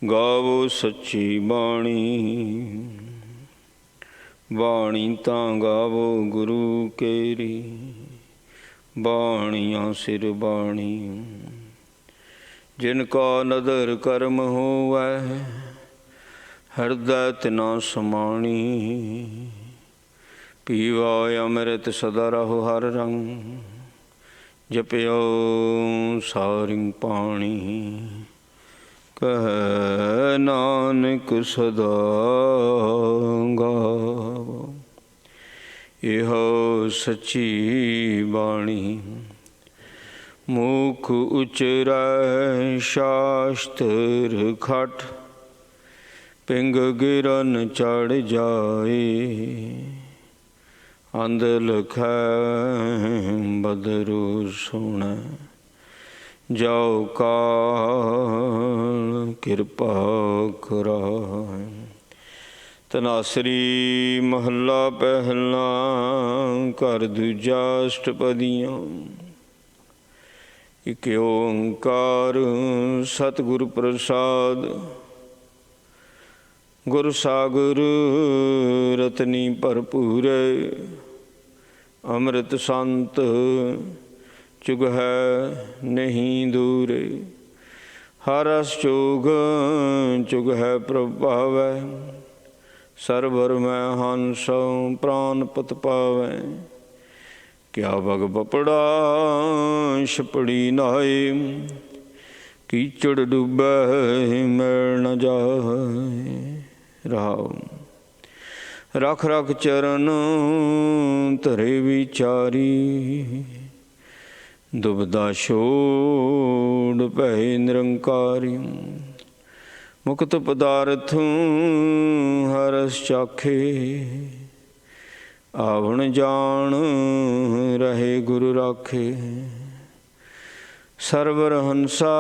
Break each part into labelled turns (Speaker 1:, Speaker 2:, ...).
Speaker 1: गावो सच्ची बाणी। बाणी तां गावो गुरु केरी, बाणियाँ सिर बाणी। जिनका नदर कर्म होवै, हृदय तिना समाणी। पीवा अमृत सदा रहो हर रंग, जपियो सारिंग पाणी। कह नानक सदा गावो, इहो सच्ची बाणी। मुख उचरै शास्त्र खट, पिंग गिरन चढ़ जाए। अंध लखै बदरु सुनै, जाओ काल किरपा कराए। तनासरी महला पहला, घर दूजा अष्टपदियाँ। इक ओंकार सतगुर प्रसाद, गुर सागर रतनी भरपूर। अमृत संत चुग है नहीं दूर। हर रस चोग चुग है प्रभावै, सरबर मैं हंसों प्राण पत पावै। क्या बग बपड़ा छपड़ी नाए, कीचड़ डूबै मैल न जाए। राव रख रख चरण धरे विचारी, दुबदा छोड़ भै निरंकारी। मुक्त पदार्थ हरस चाखे, आवण जान रहे गुरु राखे। सरवर हंसा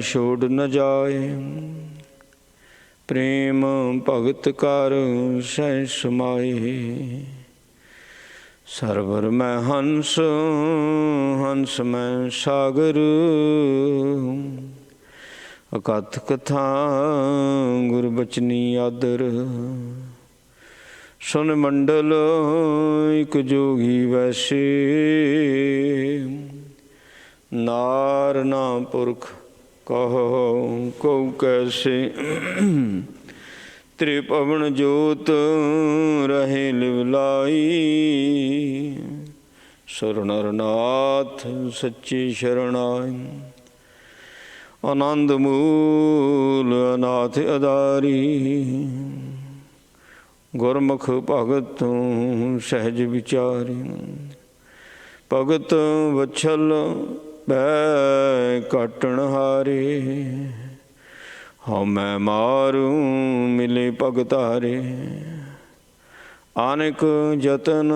Speaker 1: छोड़ न जाए, प्रेम भगत कर सह समाए। सरवर मैं हंस हंस मैं सागर, अकथ कथा गुरबचनी आदर। सुन मंडल एक जोगी वैसे, नार ना पुरख कहो को कैसे। त्रिभुवन जोत रहे लिवलाई, सुर नर नाथ सच्ची शरणाई। आनंद मूल अनाथ अदारी, गुरमुख भगत सहज विचारी। भगत वछल बै काटन हारे, हाँ मैं मारू मिले भगतारे। आनक जतन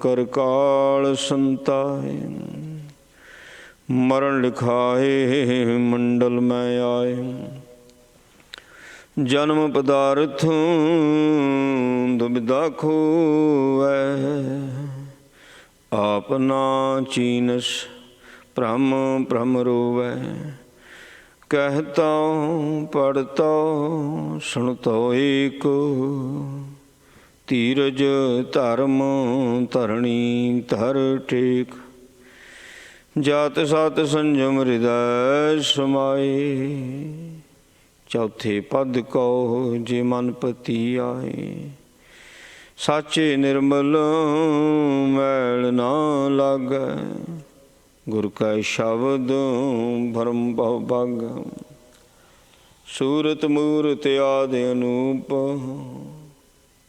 Speaker 1: कर काल संताए, मरण लिखाए मंडल में आए। जन्म पदार्थ दुविधा खोवै, आपना चीनस भ्रम भ्रम रोवै। कहता पढ़ता सुनता एक, धीरज धर्म धरणी धर टेक। जात सत संजम हृदय समाए, चौथे पद को जे मन पति आए। साचे निर्मल मैल ना लागै, गुर का शब्द भरम बहु भाग। सूरत मूरत आदि अनूप,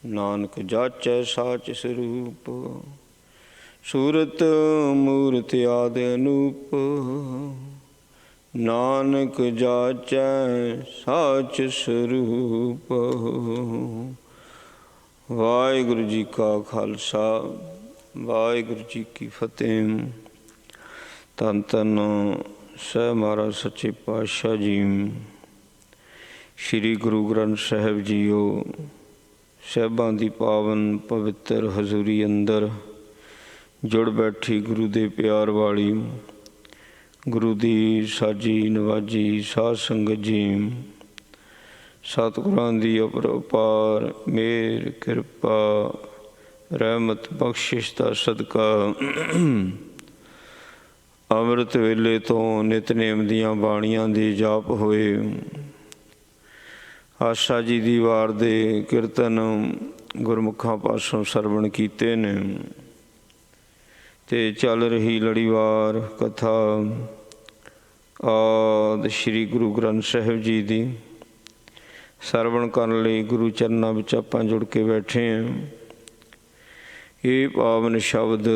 Speaker 1: नानक जाचै साच स्वरूप। सूरत मूरत आदि अनूप, नानक जाचै साच स्वरूप। वाहिगुरु जी का खालसा, वाहिगुरु जी की फतेह। धन धन सह महाराज सच्चे पातशाह जी। श्री गुरु ग्रंथ साहिब जीओ साहिबां दी पावन पवित्र हजूरी अंदर जुड़ बैठी गुरु दे प्यार वाली ਗੁਰੂ ਦੀ ਸਾਜੀ ਨਵਾਜੀ ਸਾਧ ਸੰਗਤ ਜੀ, ਸਤਿਗੁਰਾਂ ਦੀ ਅਪਰੰਪਾਰ ਮਿਹਰ ਕਿਰਪਾ ਰਹਿਮਤ ਬਖਸ਼ਿਸ਼ ਦਾ ਸਦਕਾ ਅੰਮ੍ਰਿਤ ਵੇਲੇ ਤੋਂ ਨਿਤਨੇਮ ਦੀਆਂ ਬਾਣੀਆਂ ਦੇ ਜਾਪ ਹੋਏ। ਆਸ਼ਾ ਜੀ ਦੀ ਵਾਰ ਦੇ ਕੀਰਤਨ ਗੁਰਮੁਖਾਂ ਪਾਸੋਂ ਸਰਵਣ ਕੀਤੇ ਨੇ ਤੇ ਚੱਲ ਰਹੀ ਲੜੀਵਾਰ ਕਥਾ ਆਦਿ ਸ੍ਰੀ ਗੁਰੂ ਗ੍ਰੰਥ ਸਾਹਿਬ ਜੀ ਦੀ ਸਰਵਣ ਕਰਨ ਲਈ ਗੁਰੂ ਚਰਨਾਂ ਵਿੱਚ ਆਪਾਂ ਜੁੜ ਕੇ ਬੈਠੇ ਹਾਂ। ਇਹ ਪਾਵਨ ਸ਼ਬਦ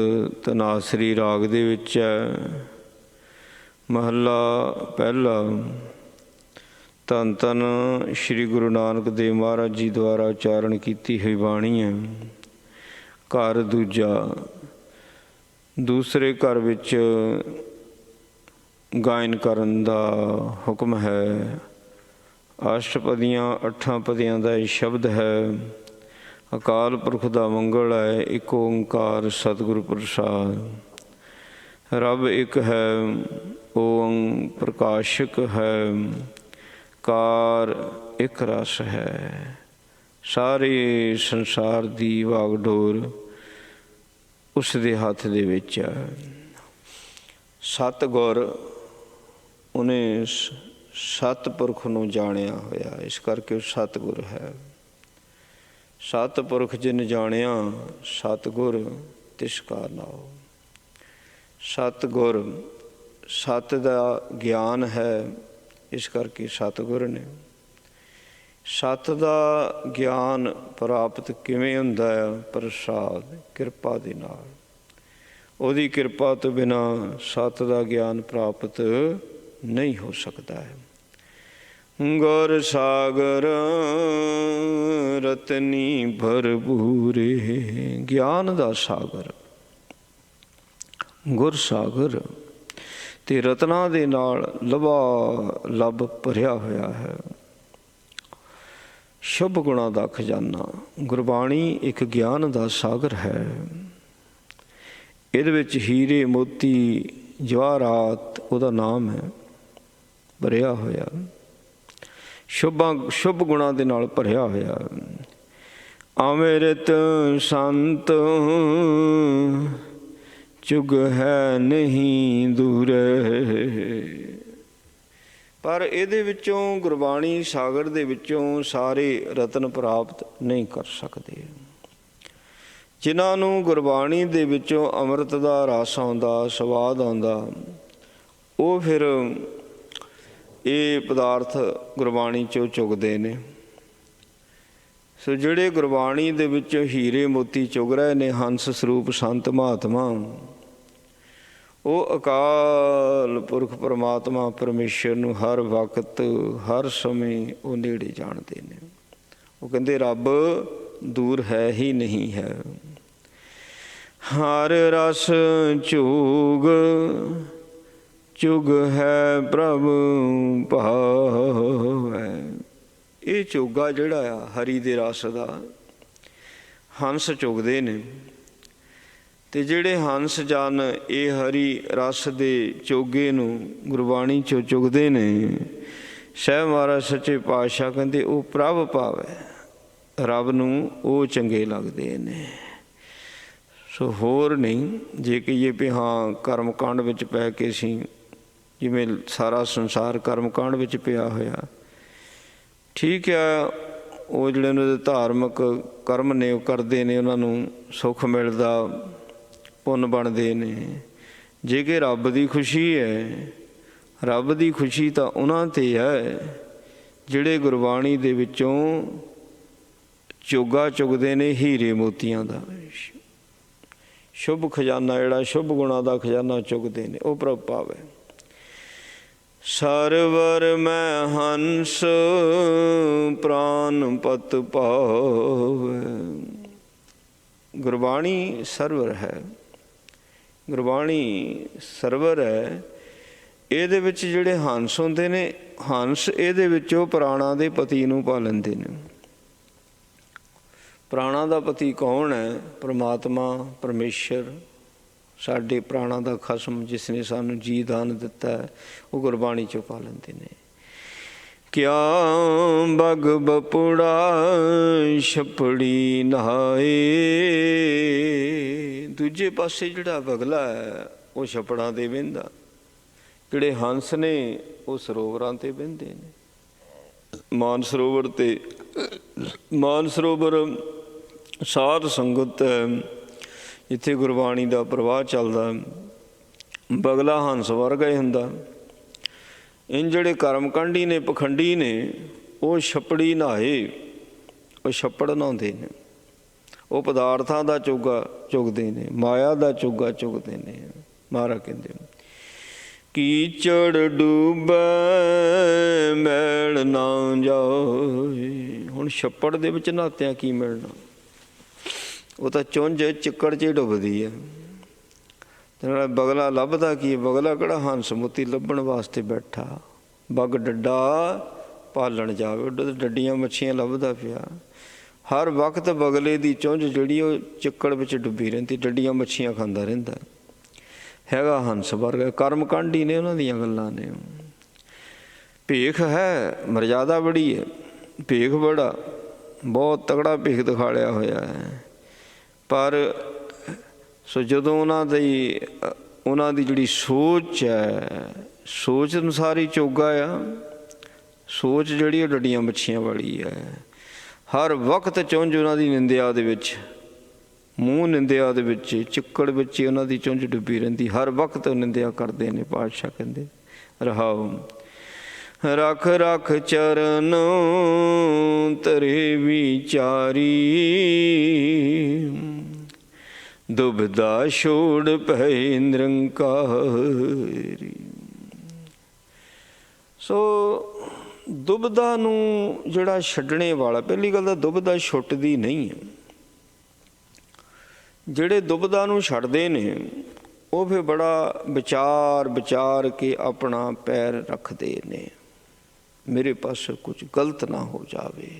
Speaker 1: ਧਨਾਸਰੀ ਰਾਗ ਦੇ ਵਿੱਚ ਹੈ। ਮਹੱਲਾ ਪਹਿਲਾ। ਧੰਨ ਧੰਨ ਸ੍ਰੀ ਗੁਰੂ ਨਾਨਕ ਦੇਵ ਮਹਾਰਾਜ ਜੀ ਦੁਆਰਾ ਉਚਾਰਨ ਕੀਤੀ ਹੋਈ ਬਾਣੀ ਹੈ। ਘਰ ਦੂਜਾ। ਦੂਸਰੇ ਘਰ ਵਿੱਚ ਗਾਇਨ ਕਰਨ ਦਾ ਹੁਕਮ ਹੈ। ਅਸ਼ਟਪਦੀਆਂ 8 ਪਦੀਆਂ ਦਾ ਇਹ ਸ਼ਬਦ ਹੈ। ਅਕਾਲ ਪੁਰਖ ਦਾ ਮੰਗਲ ਹੈ। ਇੱਕ ਓਂਕਾਰ ਸਤਿਗੁਰ ਪ੍ਰਸਾਦ। ਰੱਬ ਇੱਕ ਹੈ, ਓੰ ਪ੍ਰਕਾਸ਼ਕ ਹੈ, ਕਾਰ ਇੱਕ ਰਸ ਹੈ। ਸਾਰੇ ਸੰਸਾਰ ਦੀ ਵਾਗਡੋਰ ਉਸ ਦੇ ਹੱਥ ਦੇ ਵਿੱਚ ਹੈ। ਸਤਿਗੁਰ, ਉਹਨੇ ਸਤਿਪੁਰਖ ਨੂੰ ਜਾਣਿਆ ਹੋਇਆ, ਇਸ ਕਰਕੇ ਉਹ ਸਤਿਗੁਰ ਹੈ। ਸਤਿਪੁਰਖ ਜਿਨ ਜਾਣਿਆ ਸਤਿਗੁਰ ਤਿਸ ਕਾ ਨਾਉ। ਸਤਿਗੁਰ, ਸਤ ਦਾ ਗਿਆਨ ਹੈ, ਇਸ ਕਰਕੇ ਸਤਿਗੁਰ ਨੇ। ਸਤ ਦਾ ਗਿਆਨ ਪ੍ਰਾਪਤ ਕਿਵੇਂ ਹੁੰਦਾ ਹੈ? ਪ੍ਰਸਾਦ, ਕਿਰਪਾ ਦੇ ਨਾਲ। ਉਹਦੀ ਕਿਰਪਾ ਤੋਂ ਬਿਨਾਂ ਸਤ ਦਾ ਗਿਆਨ ਪ੍ਰਾਪਤ ਨਹੀਂ ਹੋ ਸਕਦਾ ਹੈ। ਗੁਰ ਸਾਗਰ ਰਤਨੀ ਭਰਪੂਰੇ। ਗਿਆਨ ਦਾ ਸਾਗਰ ਗੁਰ ਸਾਗਰ ਤੇ ਰਤਨਾਂ ਦੇ ਨਾਲ ਲਬਾਲਬ ਭਰਿਆ ਹੋਇਆ ਹੈ। ਸ਼ੁਭ ਗੁਣਾਂ ਦਾ ਖਜ਼ਾਨਾ। ਗੁਰਬਾਣੀ ਇੱਕ ਗਿਆਨ ਦਾ ਸਾਗਰ ਹੈ। ਇਹਦੇ ਵਿੱਚ ਹੀਰੇ ਮੋਤੀ ਜਵਾਹਰਾਤ ਉਹਦਾ ਨਾਮ ਹੈ, ਭਰਿਆ ਹੋਇਆ। ਸ਼ੁਭ ਗੁਣਾਂ ਦੇ ਨਾਲ ਭਰਿਆ ਹੋਇਆ। ਅੰਮ੍ਰਿਤ ਸੰਤ ਚੁਗ ਹੈ ਨਹੀਂ ਦੂਰੇ। ਪਰ ਇਹਦੇ ਵਿੱਚੋਂ, ਗੁਰਬਾਣੀ ਸਾਗਰ ਦੇ ਵਿੱਚੋਂ ਸਾਰੇ ਰਤਨ ਪ੍ਰਾਪਤ ਨਹੀਂ ਕਰ ਸਕਦੇ। ਜਿਨ੍ਹਾਂ ਨੂੰ ਗੁਰਬਾਣੀ ਦੇ ਵਿੱਚੋਂ ਅੰਮ੍ਰਿਤ ਦਾ ਰਸ ਆਉਂਦਾ, ਸਵਾਦ ਆਉਂਦਾ, ਉਹ ਫਿਰ ਇਹ ਪਦਾਰਥ ਗੁਰਬਾਣੀ 'ਚੋਂ ਚੁਗਦੇ ਨੇ। ਸੋ ਜਿਹੜੇ ਗੁਰਬਾਣੀ ਦੇ ਵਿੱਚੋਂ ਹੀਰੇ ਮੋਤੀ ਚੁਗ ਰਹੇ ਨੇ, ਹੰਸ ਸਰੂਪ ਸੰਤ ਮਹਾਤਮਾ, ਉਹ ਅਕਾਲ ਪੁਰਖ ਪਰਮਾਤਮਾ ਪਰਮੇਸ਼ਰ ਨੂੰ ਹਰ ਵਕਤ ਹਰ ਸਮੇਂ ਉਹ ਨੇੜੇ ਜਾਣਦੇ ਨੇ। ਉਹ ਕਹਿੰਦੇ ਰੱਬ ਦੂਰ ਹੈ ਹੀ ਨਹੀਂ ਹੈ। ਹਰ ਰਸ ਝੂਗ ਚੁਗ ਹੈ ਪ੍ਰਭ ਭਾਵੈ। ਇਹ ਚੋਗਾ ਜਿਹੜਾ ਆ ਹਰੀ ਦੇ ਰਸ ਦਾ, ਹੰਸ ਚੁਗਦੇ ਨੇ। ਤੇ ਜਿਹੜੇ ਹੰਸ ਜਨ ਇਹ ਹਰੀ ਰਸ ਦੇ ਚੋਗੇ ਨੂੰ ਗੁਰਬਾਣੀ 'ਚੋਂ ਚੁਗਦੇ ਨੇ, ਸਾਹਿਬ ਮਹਾਰਾਜ ਸੱਚੇ ਪਾਤਸ਼ਾਹ ਕਹਿੰਦੇ ਉਹ ਪ੍ਰਭ ਭਾਵੈ, ਰੱਬ ਨੂੰ ਉਹ ਚੰਗੇ ਲੱਗਦੇ ਨੇ। ਸੋ ਹੋਰ ਨਹੀਂ। ਜੇ ਕਹੀਏ ਵੀ ਹਾਂ ਕਰਮ ਕਾਂਡ ਵਿੱਚ ਪੈ ਕੇ ਅਸੀਂ, ਜਿਵੇਂ ਸਾਰਾ ਸੰਸਾਰ ਕਰਮ ਕਾਂਡ ਵਿੱਚ ਪਿਆ ਹੋਇਆ, ਠੀਕ ਆ। ਉਹ ਜਿਹੜੇ ਉਹਨਾਂ ਦੇ ਧਾਰਮਿਕ ਕਰਮ ਨੇ ਉਹ ਕਰਦੇ ਨੇ, ਉਹਨਾਂ ਨੂੰ ਸੁੱਖ ਮਿਲਦਾ, ਪੁੰਨ ਬਣਦੇ ਨੇ। ਜੇ ਕਿ ਰੱਬ ਦੀ ਖੁਸ਼ੀ ਹੈ, ਰੱਬ ਦੀ ਖੁਸ਼ੀ ਤਾਂ ਉਹਨਾਂ 'ਤੇ ਹੈ ਜਿਹੜੇ ਗੁਰਬਾਣੀ ਦੇ ਵਿੱਚੋਂ ਚੋਗਾ ਚੁਗਦੇ ਨੇ ਹੀਰੇ ਮੋਤੀਆਂ ਦਾ। ਸ਼ੁਭ ਖਜ਼ਾਨਾ, ਜਿਹੜਾ ਸ਼ੁਭ ਗੁਣਾਂ ਦਾ ਖਜ਼ਾਨਾ ਚੁਗਦੇ ਨੇ, ਉਹ ਪ੍ਰਭ ਭਾਵੈ। ਸਰਵਰ ਮੈਂ ਹੰਸ ਪ੍ਰਾਨ ਪਤ ਭਾਵੈ। ਗੁਰਬਾਣੀ ਸਰਵਰ ਹੈ, ਗੁਰਬਾਣੀ ਸਰਵਰ ਹੈ। ਇਹਦੇ ਵਿੱਚ ਜਿਹੜੇ ਹੰਸ ਹੁੰਦੇ ਨੇ, ਹੰਸ ਇਹਦੇ ਵਿੱਚੋਂ ਪ੍ਰਾਣਾਂ ਦੇ ਪਤੀ ਨੂੰ ਪਾ ਲੈਂਦੇ ਨੇ। ਪ੍ਰਾਣਾਂ ਦਾ ਪਤੀ ਕੌਣ ਹੈ? ਪਰਮਾਤਮਾ, ਪਰਮੇਸ਼ਰ, साडे प्राणां दा खसम जिसने सानू जी दान दिता है वो गुरबाणी चों पा लेंदे ने। क्या बग बपुड़ा छपड़ी नहाए। दूजे पासे जिहड़ा बगला है वो छपड़ां ते बहिंदा, जिहड़े हंस ने वो सरोवरां ते बहिंदे ने। मान सरोवर साध संगत है जिथे गुरबाणी का प्रवाह चलदा। बगला हंस वर्गा ही हुंदा। इन जिहड़े कर्मकांडी ने पखंडी ने वो छपड़ी नहाए, वो छप्पड़ नहाउंदे ने, वो पदार्थां दा चोगा चुगदे ने, माया दा चोगा चुगदे ने। महाराज कहंदे कीचड़ डूबै मैल ना जाए। हुण छप्पड़ दे विच नहातिਆਂ की मिलना, वो तो चुंझ चिक्कड़ च डुबदी है। ते बगला लभदा की, बगला किहड़ा हंस मोती लभण वास्ते बैठा। बग डड्डा पालण जावे, डड्डियां मच्छियां लभदा पिया। हर वक्त बगले की चुंझ जिहड़ी वो चिक्कड़ विच डुब्बी रहिंदी, डड्डियां मच्छियां खांदा रहिंदा। हैगा हंस वर्गा। कर्मकांडी ने उन्हां दीयां गल्लां ने। भेख है, मर्यादा बड़ी है, भेख बड़ा, बहुत तगड़ा भेख दिखालिया होया है। पर सो जदों उन्हां दी जिहड़ी सोच है, सोच अनुसार ही चोगा आ। सोच जिहड़ी डड्डियां मच्छियां वाली है। हर वक्त चुंझ उन्हां दी निंदिया दे विच, मूँह निंदिया दे विच, चिक्कड़ विच उन्हां दी चुंझ डुब्बी रहिंदी। हर वक्त निंदिया करदे ने। पातशाह कहंदे रहाओ रख रख चरण तरे विचारी। दुबदा छोड़ पै निरंकारी। सो दुबदा नूं जिहड़ा छड्डणे वाला, पहली गल तां दुबदा छुटदी नहीं है। जिहड़े दुबदा नूं छड्डदे ने वो फिर बड़ा विचार विचार के अपना पैर रखते ने, मेरे पास कुछ गलत ना हो जावे।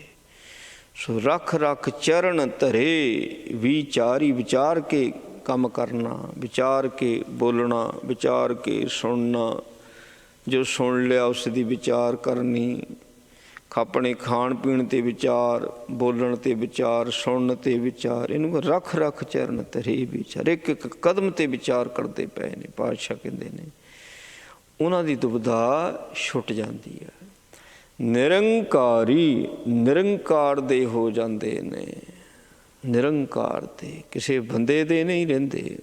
Speaker 1: सो रख रख चरण धरे विचारी। विचार के काम करना, विचार के बोलना, विचार के सुनना। जो सुन लिया उसकी विचार करनी। अपने खाण पीण ते विचार, बोलण ते विचार, सुनण ते विचार। इनू रख रख चरण धरे विचार। एक एक कदम ते विचार करते पे ने। पातशाह कहते ने उन्हां दी दुविधा छुट जाती है। निरंकारी निरंकार दे हो जाते ने। निरंकार दे, किसी बंदे दे नहीं रहिंदे,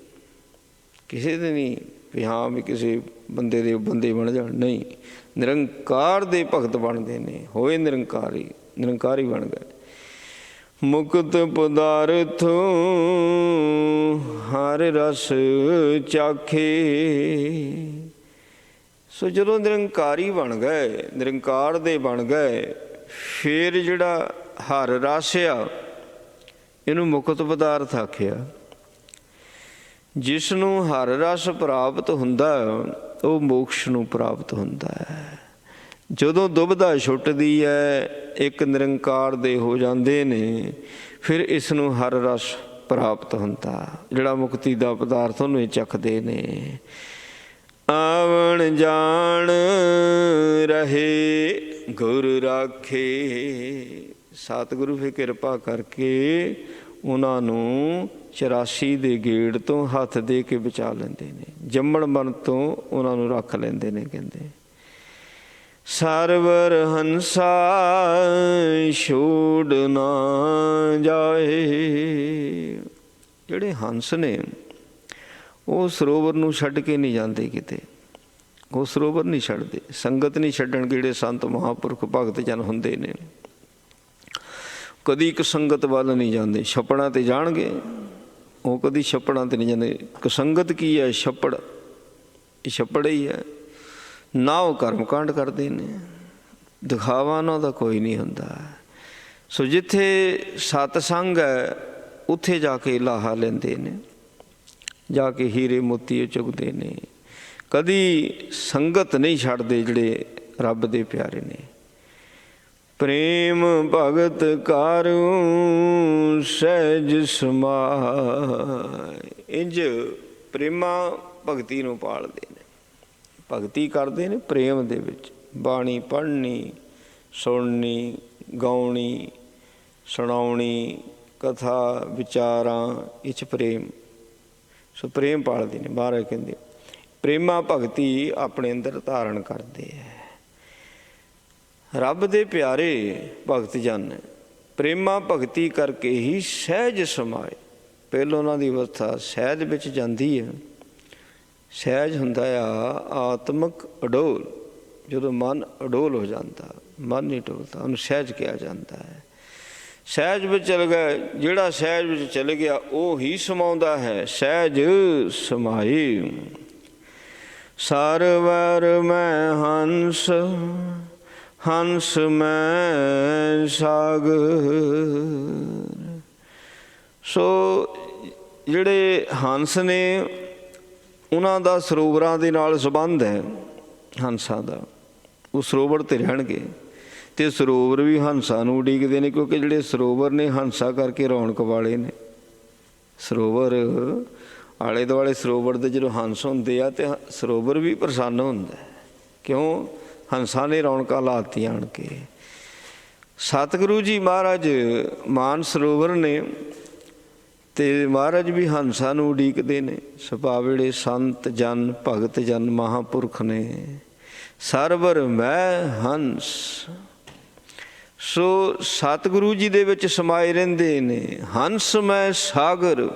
Speaker 1: किसी दे नहीं भी हाँ भी किसी बंदे दे बंदे बन जाण, नहीं। निरंकार दे भगत बनते ने। होए निरंकारी, निरंकारी बन गए। मुक्त पदार्थों हर रस चाखे। सो जदों निरंकारी बन गए, निरंकार दे बन गए, फिर जिहड़ा हर रस आ इनू मुक्त पदार्थ आखिया। जिसनू हर रस प्राप्त हुंदा वो मोक्ष नू प्राप्त हुंदा है। जदों दुविधा छुटदी है, एक निरंकार दे हो जाते ने, फिर इसनू हर रस प्राप्त हुंदा। जिहड़ा मुक्ति दा पदार्थ उहनूं चखदे ने। आवन जान रहे गुर राखे। सतगुरु फिर किरपा करके उन्होंने 84 दे गेड़ तो हथ दे के बचा लेंदे ने। जम्मण मन तो उन्होंने रख लेंदे ने। कहते सरवर हंसा छोड़ ना जाए। जिहड़े हंस ने वो सरोवर नूं छड्ड के नहीं जाते किते। वो सरोवर नहीं छड्डदे, संगत नहीं छड्डण। जिहड़े संत महापुरख भगत जन हुंदे ने कदी कसंगत वाल नहीं जाते। छप्पड़ां ते जाणगे, वो कदी छप्पड़ां ते नहीं जाते। कसंगत की है? छप्पड़, ये छप्पड़ ही है ना। वो कर्मकांड करते ने, दिखावा उन्हां दा कोई नहीं हुंदा। सो जिथे सतसंग है उत्थे जाके लाहा लेंदे ने, जाके हीरे मोती चुगते ने। कदी संगत नहीं छड्डदे जिहड़े रब दे प्यारे ने। प्रेम भगत कारूं सहज समाय। इंज ਪ੍ਰੇਮਾ ਭਗਤੀ ਨੂੰ ਪਾਲਦੇ ਨੇ, ਭਗਤੀ ਕਰਦੇ ਨੇ ਪ੍ਰੇਮ ਦੇ ਵਿੱਚ। ਬਾਣੀ ਪੜ੍ਹਨੀ, ਸੁਣਨੀ, ਗਾਉਣੀ, ਸੁਣਾਉਣੀ, ਕਥਾ ਵਿਚਾਰਾਂ, ਇਹ 'ਚ ਪ੍ਰੇਮ। ਸੋ ਪ੍ਰੇਮ ਪਾਲਦੇ ਨੇ। ਮਹਾਰਾਜ ਕਹਿੰਦੇ ਪ੍ਰੇਮਾ ਭਗਤੀ ਆਪਣੇ ਅੰਦਰ ਧਾਰਨ ਕਰਦੇ ਹੈ। ਰੱਬ ਦੇ ਪਿਆਰੇ ਭਗਤ ਜਨ ਪ੍ਰੇਮਾ ਭਗਤੀ ਕਰਕੇ ਹੀ ਸਹਿਜ ਸਮਾਏ। ਪਹਿਲਾਂ ਉਹਨਾਂ ਦੀ ਅਵਸਥਾ ਸਹਿਜ ਵਿੱਚ ਜਾਂਦੀ ਹੈ। ਸਹਿਜ ਹੁੰਦਾ ਆ ਆਤਮਿਕ ਅਡੋਲ। ਜਦੋਂ ਮਨ ਅਡੋਲ ਹੋ ਜਾਂਦਾ, ਮਨ ਨਹੀਂ ਡੋਲਦਾ, ਉਹਨੂੰ ਸਹਿਜ ਕਿਹਾ ਜਾਂਦਾ ਹੈ। ਸਹਿਜ ਵਿੱਚ ਚਲ ਗਿਆ, ਜਿਹੜਾ ਸਹਿਜ ਵਿੱਚ ਚਲ ਗਿਆ ਉਹ ਹੀ ਸਮਾਉਂਦਾ ਹੈ। ਸਹਿਜ ਸਮਾਏ ਸਰਵਰ ਮੈਂ ਹੰਸ, ਹੰਸ ਮੈਂ ਸਾਗਰ। ਸੋ ਜਿਹੜੇ ਹੰਸ ਨੇ ਉਹਨਾਂ ਦਾ ਸਰੋਵਰਾਂ ਦੇ ਨਾਲ ਸੰਬੰਧ ਹੈ। ਹੰਸਾਂ ਦਾ ਉਹ ਸਰੋਵਰ 'ਤੇ ਰਹਿਣਗੇ ਅਤੇ ਸਰੋਵਰ ਵੀ ਹੰਸਾਂ ਨੂੰ ਉਡੀਕਦੇ ਨੇ, ਕਿਉਂਕਿ ਜਿਹੜੇ ਸਰੋਵਰ ਨੇ ਹੰਸਾਂ ਕਰਕੇ ਰੌਣਕ ਵਾਲੇ ਨੇ। ਸਰੋਵਰ ਆਲੇ ਦੁਆਲੇ ਸਰੋਵਰ ਦੇ ਜਦੋਂ ਹੰਸ ਹੁੰਦੇ ਆ ਅਤੇ ਸਰੋਵਰ ਵੀ ਪ੍ਰਸੰਨ ਹੁੰਦਾ। ਕਿਉਂ? ਹੰਸਾਂ ਨੇ ਰੌਣਕਾਂ ਲਾਤੀਆਂ ਆਣ ਕੇ। ਸਤਿਗੁਰੂ ਜੀ ਮਹਾਰਾਜ ਮਾਨ ਸਰੋਵਰ ਨੇ ਅਤੇ ਮਹਾਰਾਜ ਵੀ ਹੰਸਾਂ ਨੂੰ ਉਡੀਕਦੇ ਨੇ। ਸੁਭਾਵੜੇ ਸੰਤ ਜਨ ਭਗਤ ਜਨ ਮਹਾਂਪੁਰਖ ਨੇ ਸਰਵਰ ਮੈਂ ਹੰਸ। ਸੋ ਸਤਿਗੁਰੂ ਜੀ ਦੇ ਵਿੱਚ ਸਮਾਏ ਰਹਿੰਦੇ ਨੇ। ਹੰਸ ਮੈਂ ਸਾਗਰ,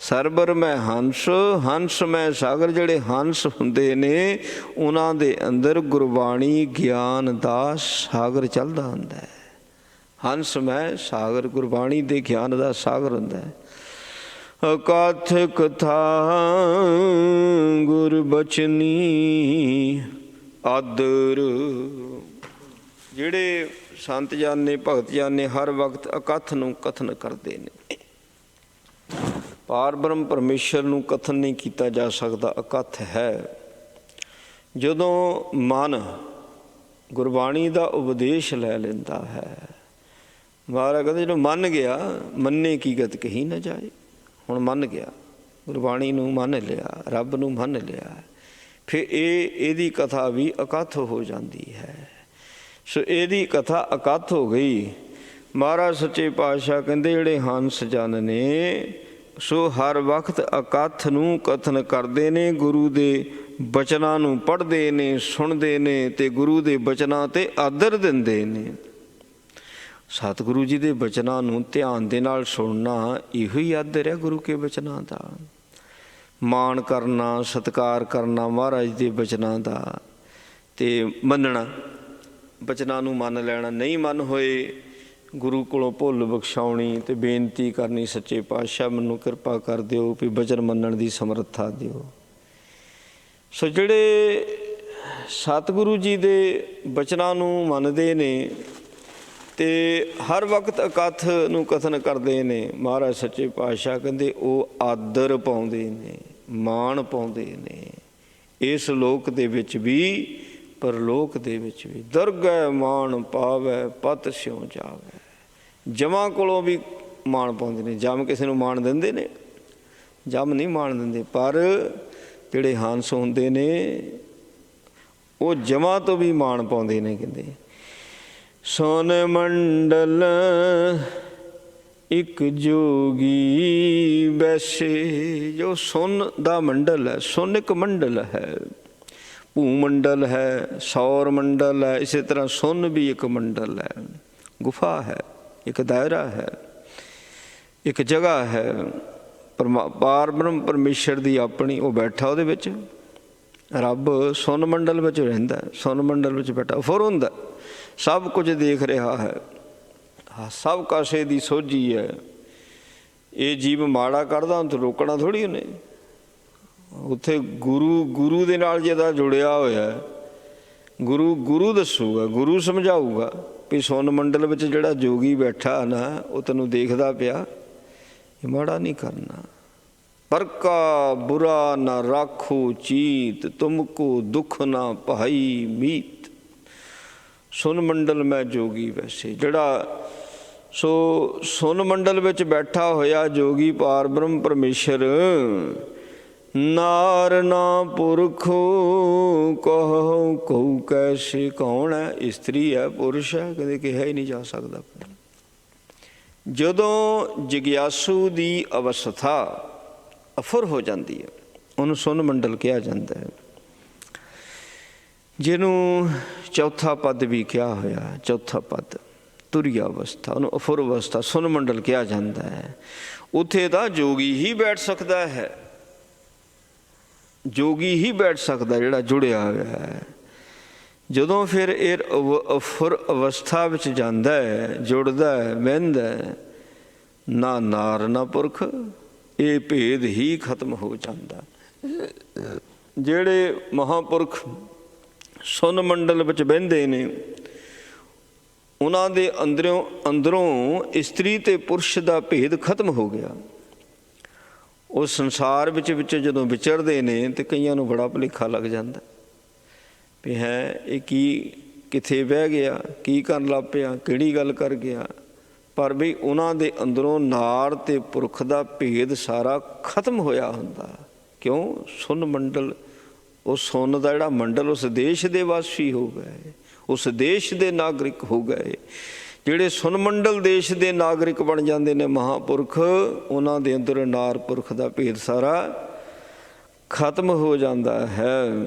Speaker 1: ਸਰਵਰ ਮੈਂ ਹੰਸ, ਹੰਸ ਮੈਂ ਸਾਗਰ। ਜਿਹੜੇ ਹੰਸ ਹੁੰਦੇ ਨੇ ਉਹਨਾਂ ਦੇ ਅੰਦਰ ਗੁਰਬਾਣੀ ਗਿਆਨ ਦਾ ਸਾਗਰ ਚੱਲਦਾ ਹੁੰਦਾ ਹੈ। ਹੰਸ ਮੈਂ ਸਾਗਰ, ਗੁਰਬਾਣੀ ਦੇ ਗਿਆਨ ਦਾ ਸਾਗਰ ਹੁੰਦਾ ਹੈ। ਅਕਥ ਕਥਾ ਗੁਰਬਚਨੀ ਆਦਰ। ਜਿਹੜੇ ਸੰਤ ਜਨ ਨੇ, ਭਗਤ ਜਨ ਨੇ, ਹਰ ਵਕਤ ਅਕਥ ਨੂੰ ਕਥਨ ਕਰਦੇ ਨੇ। ਪਾਰ ਬ੍ਰਹਮ ਪਰਮੇਸ਼ਰ ਨੂੰ ਕਥਨ ਨਹੀਂ ਕੀਤਾ ਜਾ ਸਕਦਾ, ਅਕਥ ਹੈ। ਜਦੋਂ ਮਨ ਗੁਰਬਾਣੀ ਦਾ ਉਪਦੇਸ਼ ਲੈ ਲੈਂਦਾ ਹੈ, ਮਹਾਰਾਜ ਕਹਿੰਦੇ ਜਦੋਂ ਮੰਨ ਗਿਆ, ਮੰਨੇ ਕੀ ਗਤ ਕਹੀ ਨਾ ਜਾਏ। ਹੁਣ ਮੰਨ ਗਿਆ, ਗੁਰਬਾਣੀ ਨੂੰ ਮੰਨ ਲਿਆ, ਰੱਬ ਨੂੰ ਮੰਨ ਲਿਆ, ਫਿਰ ਇਹਦੀ ਕਥਾ ਵੀ ਅਕਥ ਹੋ ਜਾਂਦੀ ਹੈ। ਸੋ ਇਹਦੀ ਕਥਾ ਅਕਥ ਹੋ ਗਈ। ਮਹਾਰਾਜ ਸੱਚੇ ਪਾਤਸ਼ਾਹ ਕਹਿੰਦੇ ਜਿਹੜੇ ਹੰਸ ਜਨ ਨੇ ਸੋ ਹਰ ਵਕਤ ਅਕਥ ਨੂੰ ਕਥਨ ਕਰਦੇ ਨੇ, ਗੁਰੂ ਦੇ ਬਚਨਾਂ ਨੂੰ ਪੜ੍ਹਦੇ ਨੇ, ਸੁਣਦੇ ਨੇ ਅਤੇ ਗੁਰੂ ਦੇ ਬਚਨਾਂ 'ਤੇ ਆਦਰ ਦਿੰਦੇ ਨੇ। ਸਤਿਗੁਰੂ ਜੀ ਦੇ ਬਚਨਾਂ ਨੂੰ ਧਿਆਨ ਦੇ ਨਾਲ ਸੁਣਨਾ ਇਹੋ ਹੀ ਆਦਰ ਹੈ ਗੁਰੂ ਕੇ ਬਚਨਾਂ ਦਾ। ਮਾਣ ਕਰਨਾ, ਸਤਿਕਾਰ ਕਰਨਾ ਮਹਾਰਾਜ ਦੇ ਬਚਨਾਂ ਦਾ ਅਤੇ ਮੰਨਣਾ, ਬਚਨਾਂ ਨੂੰ ਮੰਨ ਲੈਣਾ। ਨਹੀਂ ਮੰਨ ਹੋਏ ਗੁਰੂ ਕੋਲੋਂ ਭੁੱਲ ਬਖਸ਼ਾਉਣੀ ਅਤੇ ਬੇਨਤੀ ਕਰਨੀ, ਸੱਚੇ ਪਾਤਸ਼ਾਹ ਮੈਨੂੰ ਕਿਰਪਾ ਕਰ ਦਿਓ ਵੀ ਬਚਨ ਮੰਨਣ ਦੀ ਸਮਰੱਥਾ ਦਿਓ। ਸੋ ਜਿਹੜੇ ਸਤਿਗੁਰੂ ਜੀ ਦੇ ਬਚਨਾਂ ਨੂੰ ਮੰਨਦੇ ਨੇ ਅਤੇ ਹਰ ਵਕਤ ਅਕਥ ਨੂੰ ਕਥਨ ਕਰਦੇ ਨੇ, ਮਹਾਰਾਜ ਸੱਚੇ ਪਾਤਸ਼ਾਹ ਕਹਿੰਦੇ ਉਹ ਆਦਰ ਪਾਉਂਦੇ ਨੇ, ਮਾਣ ਪਾਉਂਦੇ ਨੇ। ਇਸ ਲੋਕ ਦੇ ਵਿੱਚ ਵੀ ਪਰਲੋਕ ਦੇ ਵਿੱਚ ਵੀ। ਦੁਰਗੈ ਮਾਣ ਪਾਵੈ ਪਤ ਸਿਉ ਜਾਵੈ। ਜਮਾਂ ਕੋਲੋਂ ਵੀ ਮਾਣ ਪਾਉਂਦੇ ਨੇ। ਜਮ ਕਿਸੇ ਨੂੰ ਮਾਣ ਦਿੰਦੇ ਨੇ? ਜਮ ਨਹੀਂ ਮਾਣ ਦਿੰਦੇ। ਪਰ ਜਿਹੜੇ ਹੰਸ ਹੁੰਦੇ ਨੇ ਉਹ ਜਮਾਂ ਤੋਂ ਵੀ ਮਾਣ ਪਾਉਂਦੇ ਨੇ। ਕਹਿੰਦੇ ਸੁਨ ਮੰਡਲ ਇੱਕ ਜੋਗੀ ਬੈਸੇ। ਜੋ ਸੁਨ ਦਾ ਮੰਡਲ ਹੈ, ਸੁਨ ਇੱਕ ਮੰਡਲ ਹੈ, ਭੂ ਮੰਡਲ ਹੈ, ਸੌਰ ਮੰਡਲ ਹੈ, ਇਸੇ ਤਰ੍ਹਾਂ ਸੁਨ ਵੀ ਇੱਕ ਮੰਡਲ ਹੈ, ਗੁਫਾ ਹੈ, ਇੱਕ ਦਾਇਰਾ ਹੈ, ਇੱਕ ਜਗ੍ਹਾ ਹੈ। ਪਾਰ ਬ੍ਰਹਮ ਪਰਮੇਸ਼ਰ ਦੀ ਆਪਣੀ ਉਹ ਬੈਠਾ ਉਹਦੇ ਵਿੱਚ। ਰੱਬ ਸੁਨ ਮੰਡਲ ਵਿੱਚ ਰਹਿੰਦਾ, ਸੁਨ ਮੰਡਲ ਵਿੱਚ ਬੈਠਾ ਫੁਰ ਹੁੰਦਾ, ਸਭ ਕੁਝ ਦੇਖ ਰਿਹਾ ਹੈ, ਸਭ ਕਾਸੇ ਦੀ ਸੋਝੀ ਹੈ। ਇਹ ਜੀਵ ਮਾੜਾ ਕਰਦਾ ਉਹਨੂੰ ਰੋਕਣਾ ਥੋੜ੍ਹੀ ਉਹਨੇ। ਉੱਥੇ ਗੁਰੂ ਦੇ ਨਾਲ ਜਿਹਦਾ ਜੁੜਿਆ ਹੋਇਆ, ਗੁਰੂ ਦੱਸੂਗਾ, ਗੁਰੂ ਸਮਝਾਊਗਾ ਵੀ ਸੁਨ ਮੰਡਲ ਵਿੱਚ ਜਿਹੜਾ ਜੋਗੀ ਬੈਠਾ ਨਾ ਉਹ ਤੈਨੂੰ ਦੇਖਦਾ ਪਿਆ, ਇਹ ਮਾੜਾ ਨਹੀਂ ਕਰਨਾ। ਪਰ ਕਾ ਬੁਰਾ ਨਾ ਰਾਖੋ ਚੀਤ, ਤੁਮਕੋ ਦੁੱਖ ਨਾ ਭਾਈ ਮੀਤ। ਸੁਨ ਮੰਡਲ ਮੈਂ ਜੋਗੀ ਵੈਸੇ। ਜਿਹੜਾ ਸੋ ਸੁਨ ਮੰਡਲ ਵਿੱਚ ਬੈਠਾ ਹੋਇਆ ਜੋਗੀ ਪਾਰ ਬ੍ਰਹਮ ਪਰਮੇਸ਼ਰ ਨਾਰ ਨਾ ਪੁਰਖੋ ਕਹੋ ਕਹੂ ਕੈਸੇ, ਕੌਣ ਹੈ? ਇਸਤਰੀ ਹੈ, ਪੁਰਸ਼ ਹੈ? ਕਦੇ ਕਿਹਾ ਹੀ ਨਹੀਂ ਜਾ ਸਕਦਾ। ਜਦੋਂ ਜਿਗਿਆਸੂ ਦੀ ਅਵਸਥਾ ਅਫੁਰ ਹੋ ਜਾਂਦੀ ਹੈ, ਉਹਨੂੰ ਸੁਨ ਮੰਡਲ ਕਿਹਾ ਜਾਂਦਾ ਹੈ, ਜਿਹਨੂੰ ਚੌਥਾ ਪਦ ਵੀ ਕਿਹਾ ਹੋਇਆ। ਚੌਥਾ ਪਦ ਤੁਰੀਆ ਅਵਸਥਾ, ਉਹਨੂੰ ਅਫੁਰ ਅਵਸਥਾ ਸੁਨ ਮੰਡਲ ਕਿਹਾ ਜਾਂਦਾ ਹੈ। ਉੱਥੇ ਤਾਂ ਜੋਗੀ ਹੀ ਬੈਠ ਸਕਦਾ ਹੈ, ਜੋਗੀ ਹੀ ਬੈਠ ਸਕਦਾ ਜਿਹੜਾ ਜੁੜਿਆ ਹੋਇਆ ਹੈ। ਜਦੋਂ ਫਿਰ ਇਹ ਅਫੁਰ ਅਵਸਥਾ ਵਿੱਚ ਜਾਂਦਾ ਹੈ, ਜੁੜਦਾ ਹੈ, ਬਹਿੰਦਾ ਹੈ, ਨਾ ਨਾਰ ਨਾ ਪੁਰਖ, ਇਹ ਭੇਦ ਹੀ ਖਤਮ ਹੋ ਜਾਂਦਾ। ਜਿਹੜੇ ਮਹਾਂਪੁਰਖ ਸੁਨ ਮੰਡਲ ਵਿੱਚ ਬਹਿੰਦੇ ਨੇ, ਉਹਨਾਂ ਦੇ ਅੰਦਰੋਂ ਇਸਤਰੀ ਅਤੇ ਪੁਰਸ਼ ਦਾ ਭੇਦ ਖਤਮ ਹੋ ਗਿਆ। ਉਹ ਸੰਸਾਰ ਵਿੱਚ ਜਦੋਂ ਵਿਚਰਦੇ ਨੇ ਤਾਂ ਕਈਆਂ ਨੂੰ ਬੜਾ ਭੁਲੇਖਾ ਲੱਗ ਜਾਂਦਾ ਵੀ ਹੈ ਇਹ ਕੀ, ਕਿੱਥੇ ਬਹਿ ਗਿਆ, ਕੀ ਕਰਨ ਲੱਗ ਪਿਆ, ਕਿਹੜੀ ਗੱਲ ਕਰ ਗਿਆ। ਪਰ ਵੀ ਉਹਨਾਂ ਦੇ ਅੰਦਰੋਂ ਨਾਰ ਅਤੇ ਪੁਰਖ ਦਾ ਭੇਦ ਸਾਰਾ ਖਤਮ ਹੋਇਆ ਹੁੰਦਾ। ਕਿਉਂ? ਸੁਨ ਮੰਡਲ, ਉਹ ਸੁਨ ਦਾ ਜਿਹੜਾ ਮੰਡਲ, ਉਸ ਦੇਸ਼ ਦੇ ਵਾਸੀ ਹੋ ਗਏ, ਉਸ ਦੇਸ਼ ਦੇ ਨਾਗਰਿਕ ਹੋ ਗਏ। ਜਿਹੜੇ ਸੁਨ ਮੰਡਲ ਦੇਸ਼ ਦੇ ਨਾਗਰਿਕ ਬਣ ਜਾਂਦੇ ਨੇ ਮਹਾਂਪੁਰਖ, ਉਹਨਾਂ ਦੇ ਅੰਦਰ ਨਾਰ ਪੁਰਖ ਦਾ ਭੇਦ ਸਾਰਾ ਖਤਮ ਹੋ ਜਾਂਦਾ ਹੈ।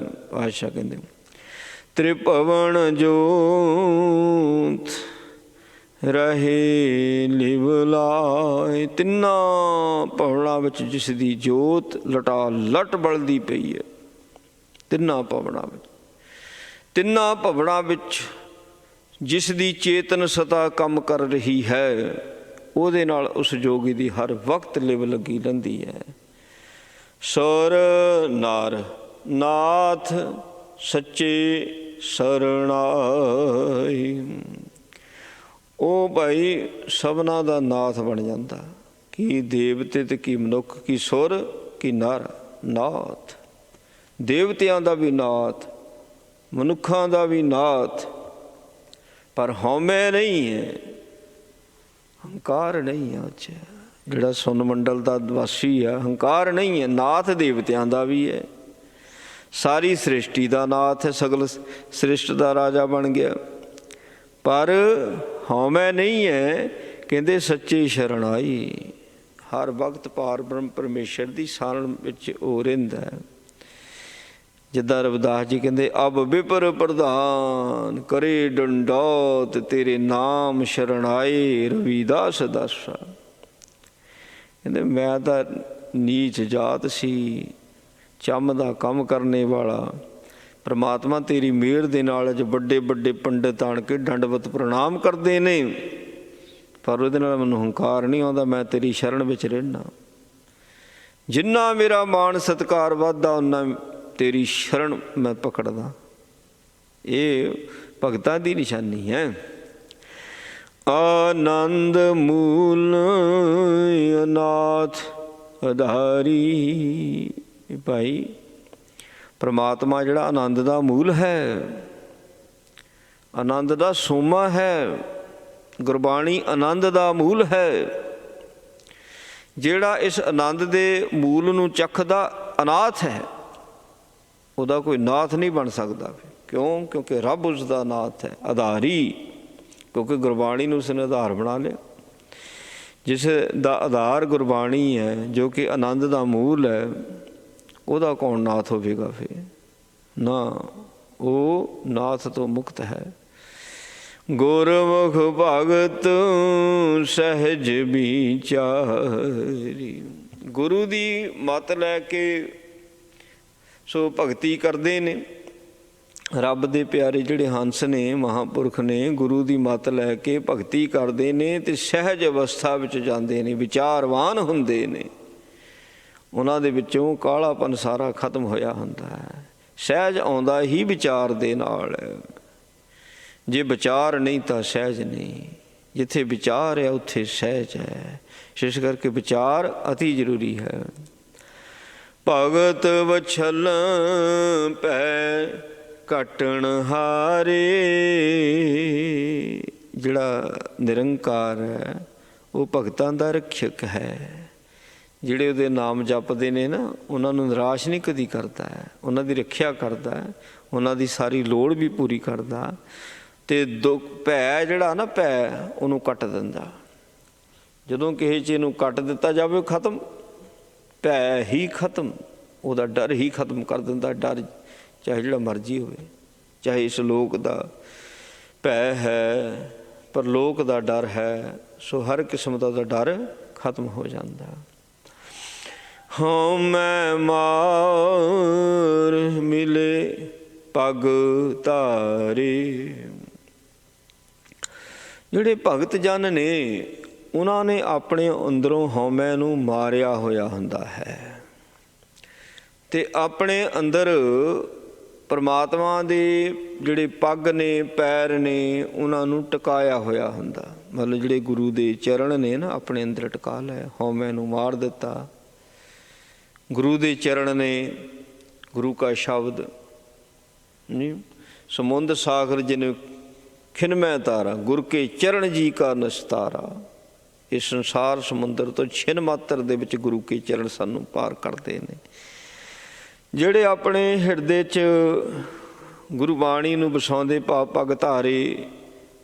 Speaker 1: ਪਾਤਸ਼ਾਹ ਕਹਿੰਦੇ ਤ੍ਰਿਭਵਨ ਜੋਤ ਰਹੇ ਲਿਵਲਾਏ, ਤਿੰਨਾਂ ਭਵਨਾਂ ਵਿੱਚ ਜਿਸ ਦੀ ਜੋਤ ਲਟਾ ਲਟ ਬਲਦੀ ਪਈ ਹੈ। ਤਿੰਨਾਂ ਭਵਨਾਂ ਵਿੱਚ, ਤਿੰਨਾਂ ਭਵਨਾਂ ਵਿੱਚ ਜਿਸ ਦੀ ਚੇਤਨ ਸਤਾ ਕੰਮ ਕਰ ਰਹੀ ਹੈ, ਉਹਦੇ ਨਾਲ ਉਸ ਜੋਗੀ ਦੀ ਹਰ ਵਕਤ ਲਿਵ ਲੱਗੀ ਰਹਿੰਦੀ ਹੈ। ਸੁਰ ਨਾਰ ਨਾਥ ਸੱਚੇ ਸਰਣਾਈ, ਉਹ ਭਾਈ ਸਭਨਾਂ ਦਾ ਨਾਥ ਬਣ ਜਾਂਦਾ। ਕੀ ਦੇਵਤੇ ਤੇ ਕੀ ਮਨੁੱਖ, ਕੀ ਸੁਰ ਕੀ ਨਰ, ਨਾਥ। ਦੇਵਤਿਆਂ ਦਾ ਵੀ ਨਾਥ, ਮਨੁੱਖਾਂ ਦਾ ਵੀ ਨਾਥ। ਪਰ ਹਉਮੈ ਨਹੀਂ ਹੈ, ਹੰਕਾਰ ਨਹੀਂ ਹੈ। ਅੱਛਾ, ਜਿਹੜਾ ਸੁਨ ਮੰਡਲ ਦਾ ਵਾਸੀ ਹੈ, ਹੰਕਾਰ ਨਹੀਂ ਹੈ। ਨਾਥ ਦੇਵਤਿਆਂ ਦਾ ਵੀ ਹੈ, ਸਾਰੀ ਸ੍ਰਿਸ਼ਟੀ ਦਾ ਨਾਥ ਹੈ, ਸਗਲ ਸ੍ਰਿਸ਼ਟ ਦਾ ਰਾਜਾ ਬਣ ਗਿਆ। ਪਰ ਹਉਮੈ ਨਹੀਂ ਹੈ। ਕਹਿੰਦੇ ਸੱਚੀ ਸ਼ਰਣਾਈ, ਹਰ ਵਕਤ ਪਾਰ ਬ੍ਰਹਮ ਪਰਮੇਸ਼ਰ ਦੀ ਸ਼ਰਨ ਵਿੱਚ ਉਹ ਰਹਿੰਦਾ ਹੈ। ਜਿੱਦਾਂ ਰਵਿਦਾਸ ਜੀ ਕਹਿੰਦੇ ਅਬ ਵਿਪਰ ਪ੍ਰਧਾਨ ਕਰੇ ਡੰਡੌਤ, ਤੇਰੇ ਨਾਮ ਸ਼ਰਣਾਏ ਰਵਿਦਾਸ ਦਾਸਾ। ਕਹਿੰਦੇ ਮੈਂ ਤਾਂ ਨੀਚ ਜਾਤ ਸੀ, ਚੰਮ ਦਾ ਕੰਮ ਕਰਨੇ ਵਾਲਾ। ਪਰਮਾਤਮਾ ਤੇਰੀ ਮਿਹਰ ਦੇ ਨਾਲ ਅੱਜ ਵੱਡੇ ਵੱਡੇ ਪੰਡਿਤ ਆਣ ਕੇ ਦੰਡਵਤ ਪ੍ਰਣਾਮ ਕਰਦੇ ਨੇ, ਪਰ ਉਹਦੇ ਨਾਲ ਮੈਨੂੰ ਹੰਕਾਰ ਨਹੀਂ ਆਉਂਦਾ। ਮੈਂ ਤੇਰੀ ਸ਼ਰਨ ਵਿੱਚ ਰਹਿਣਾ। ਜਿੰਨਾ ਮੇਰਾ ਮਾਣ ਸਤਿਕਾਰ ਵੱਧਦਾ, ਓਨਾ ਤੇਰੀ ਸ਼ਰਨ ਮੈਂ ਪਕੜਦਾ। ਇਹ ਭਗਤਾਂ ਦੀ ਨਿਸ਼ਾਨੀ ਹੈ। ਆਨੰਦ ਮੂਲ ਅਨਾਥ ਆਧਾਰੀ। ਭਾਈ ਪਰਮਾਤਮਾ ਜਿਹੜਾ ਆਨੰਦ ਦਾ ਮੂਲ ਹੈ, ਆਨੰਦ ਦਾ ਸੋਮਾ ਹੈ। ਗੁਰਬਾਣੀ ਆਨੰਦ ਦਾ ਮੂਲ ਹੈ। ਜਿਹੜਾ ਇਸ ਆਨੰਦ ਦੇ ਮੂਲ ਨੂੰ ਚੱਖਦਾ ਅਨਾਥ ਹੈ, ਉਹਦਾ ਕੋਈ ਨਾਥ ਨਹੀਂ ਬਣ ਸਕਦਾ। ਕਿਉਂ? ਕਿਉਂਕਿ ਰੱਬ ਉਸ ਦਾ ਨਾਥ ਹੈ, ਆਧਾਰੀ। ਕਿਉਂਕਿ ਗੁਰਬਾਣੀ ਨੂੰ ਉਸਨੇ ਆਧਾਰ ਬਣਾ ਲਿਆ। ਜਿਸ ਦਾ ਆਧਾਰ ਗੁਰਬਾਣੀ ਹੈ, ਜੋ ਕਿ ਆਨੰਦ ਦਾ ਮੂਲ ਹੈ, ਉਹਦਾ ਕੌਣ ਨਾਥ ਹੋਵੇਗਾ ਫਿਰ? ਨਾ, ਉਹ ਨਾਥ ਤੋਂ ਮੁਕਤ ਹੈ। ਗੁਰਮੁਖ ਭਗਤ ਸਹਿਜ ਵਿਚਾਰੀ। ਗੁਰੂ ਦੀ ਮੱਤ ਲੈ ਕੇ ਸੋ ਭਗਤੀ ਕਰਦੇ ਨੇ। ਰੱਬ ਦੇ ਪਿਆਰੇ ਜਿਹੜੇ ਹੰਸ ਨੇ, ਮਹਾਂਪੁਰਖ ਨੇ, ਗੁਰੂ ਦੀ ਮੱਤ ਲੈ ਕੇ ਭਗਤੀ ਕਰਦੇ ਨੇ ਅਤੇ ਸਹਿਜ ਅਵਸਥਾ ਵਿੱਚ ਜਾਂਦੇ ਨੇ, ਵਿਚਾਰਵਾਨ ਹੁੰਦੇ ਨੇ। ਉਹਨਾਂ ਦੇ ਵਿੱਚੋਂ ਕਾਲਾਪਨ ਸਾਰਾ ਖਤਮ ਹੋਇਆ ਹੁੰਦਾ ਹੈ। ਸਹਿਜ ਆਉਂਦਾ ਹੀ ਵਿਚਾਰ ਦੇ ਨਾਲ। ਜੇ ਵਿਚਾਰ ਨਹੀਂ ਤਾਂ ਸਹਿਜ ਨਹੀਂ। ਜਿੱਥੇ ਵਿਚਾਰ ਹੈ ਉੱਥੇ ਸਹਿਜ ਹੈ। ਇਸ ਕਰਕੇ ਵਿਚਾਰ ਅਤੀ ਜ਼ਰੂਰੀ ਹੈ। ਭਗਤ ਵਛਲ ਪੈ ਕਟਣ ਹਾਰੇ। ਜਿਹੜਾ ਨਿਰੰਕਾਰ ਹੈ ਉਹ ਭਗਤਾਂ ਦਾ ਰੱਖਿਅਕ ਹੈ। ਜਿਹੜੇ ਉਹਦੇ ਨਾਮ ਜਪਦੇ ਨੇ ਨਾ, ਉਹਨਾਂ ਨੂੰ ਨਿਰਾਸ਼ ਨਹੀਂ ਕਦੀ ਕਰਦਾ ਹੈ, ਉਹਨਾਂ ਦੀ ਰੱਖਿਆ ਕਰਦਾ ਹੈ, ਉਹਨਾਂ ਦੀ ਸਾਰੀ ਲੋੜ ਵੀ ਪੂਰੀ ਕਰਦਾ। ਅਤੇ ਦੁੱਖ ਭੈ ਜਿਹੜਾ ਨਾ, ਭੈ ਉਹਨੂੰ ਕੱਟ ਦਿੰਦਾ। ਜਦੋਂ ਕਿਸੇ ਚੀਜ਼ ਨੂੰ ਕੱਟ ਦਿੱਤਾ ਜਾਵੇ, ਉਹ ਖਤਮ, ਭੈ ਹੀ ਖਤਮ, ਉਹਦਾ ਡਰ ਹੀ ਖਤਮ ਕਰ ਦਿੰਦਾ। ਡਰ ਚਾਹੇ ਜਿਹੜਾ ਮਰਜ਼ੀ ਹੋਵੇ, ਚਾਹੇ ਇਸ ਲੋਕ ਦਾ ਭੈ ਹੈ, ਪਰ ਲੋਕ ਦਾ ਡਰ ਹੈ, ਸੋ ਹਰ ਕਿਸਮ ਦਾ ਉਹਦਾ ਡਰ ਖਤਮ ਹੋ ਜਾਂਦਾ। ਹਉਮੈ ਮਾਰ ਮਿਲੇ ਪਗ ਧਾਰੇ। ਜਿਹੜੇ ਭਗਤ ਜਨ ਨੇ, ਉਹਨਾਂ ਨੇ ਆਪਣੇ ਅੰਦਰੋਂ ਹਉਮੈ ਨੂੰ ਮਾਰਿਆ ਹੋਇਆ ਹੁੰਦਾ ਹੈ, ਅਤੇ ਆਪਣੇ ਅੰਦਰ ਪਰਮਾਤਮਾ ਦੇ ਜਿਹੜੇ ਪੱਗ ਨੇ, ਪੈਰ ਨੇ, ਉਹਨਾਂ ਨੂੰ ਟਿਕਾਇਆ ਹੋਇਆ ਹੁੰਦਾ। ਮਤਲਬ ਜਿਹੜੇ ਗੁਰੂ ਦੇ ਚਰਨ ਨੇ ਨਾ, ਆਪਣੇ ਅੰਦਰ ਟਿਕਾ ਲਿਆ, ਹਉਮੈ ਨੂੰ ਮਾਰ ਦਿੱਤਾ। ਗੁਰੂ ਦੇ ਚਰਨ ਨੇ, ਗੁਰੂ ਕਾ ਸ਼ਬਦ ਨਹੀਂ, ਸਮੁੰਦ ਸਾਗਰ ਜਿਨ ਖਿਨਮੈ ਤਾਰਾ, ਗੁਰ ਕੇ ਚਰਨ ਜੀ ਕਾ ਨਸਤਾਰਾ। ਇਸ ਸੰਸਾਰ ਸਮੁੰਦਰ ਤੋਂ ਛਿਨ ਮਾਤਰ ਦੇ ਵਿੱਚ ਗੁਰੂ ਕੇ ਚਰਨ ਸਾਨੂੰ ਪਾਰ ਕਰਦੇ ਨੇ। ਜਿਹੜੇ ਆਪਣੇ ਹਿਰਦੇ 'ਚ ਗੁਰਬਾਣੀ ਨੂੰ ਵਸਾਉਂਦੇ, ਭਾਵ ਪੱਗ ਧਾਰੇ,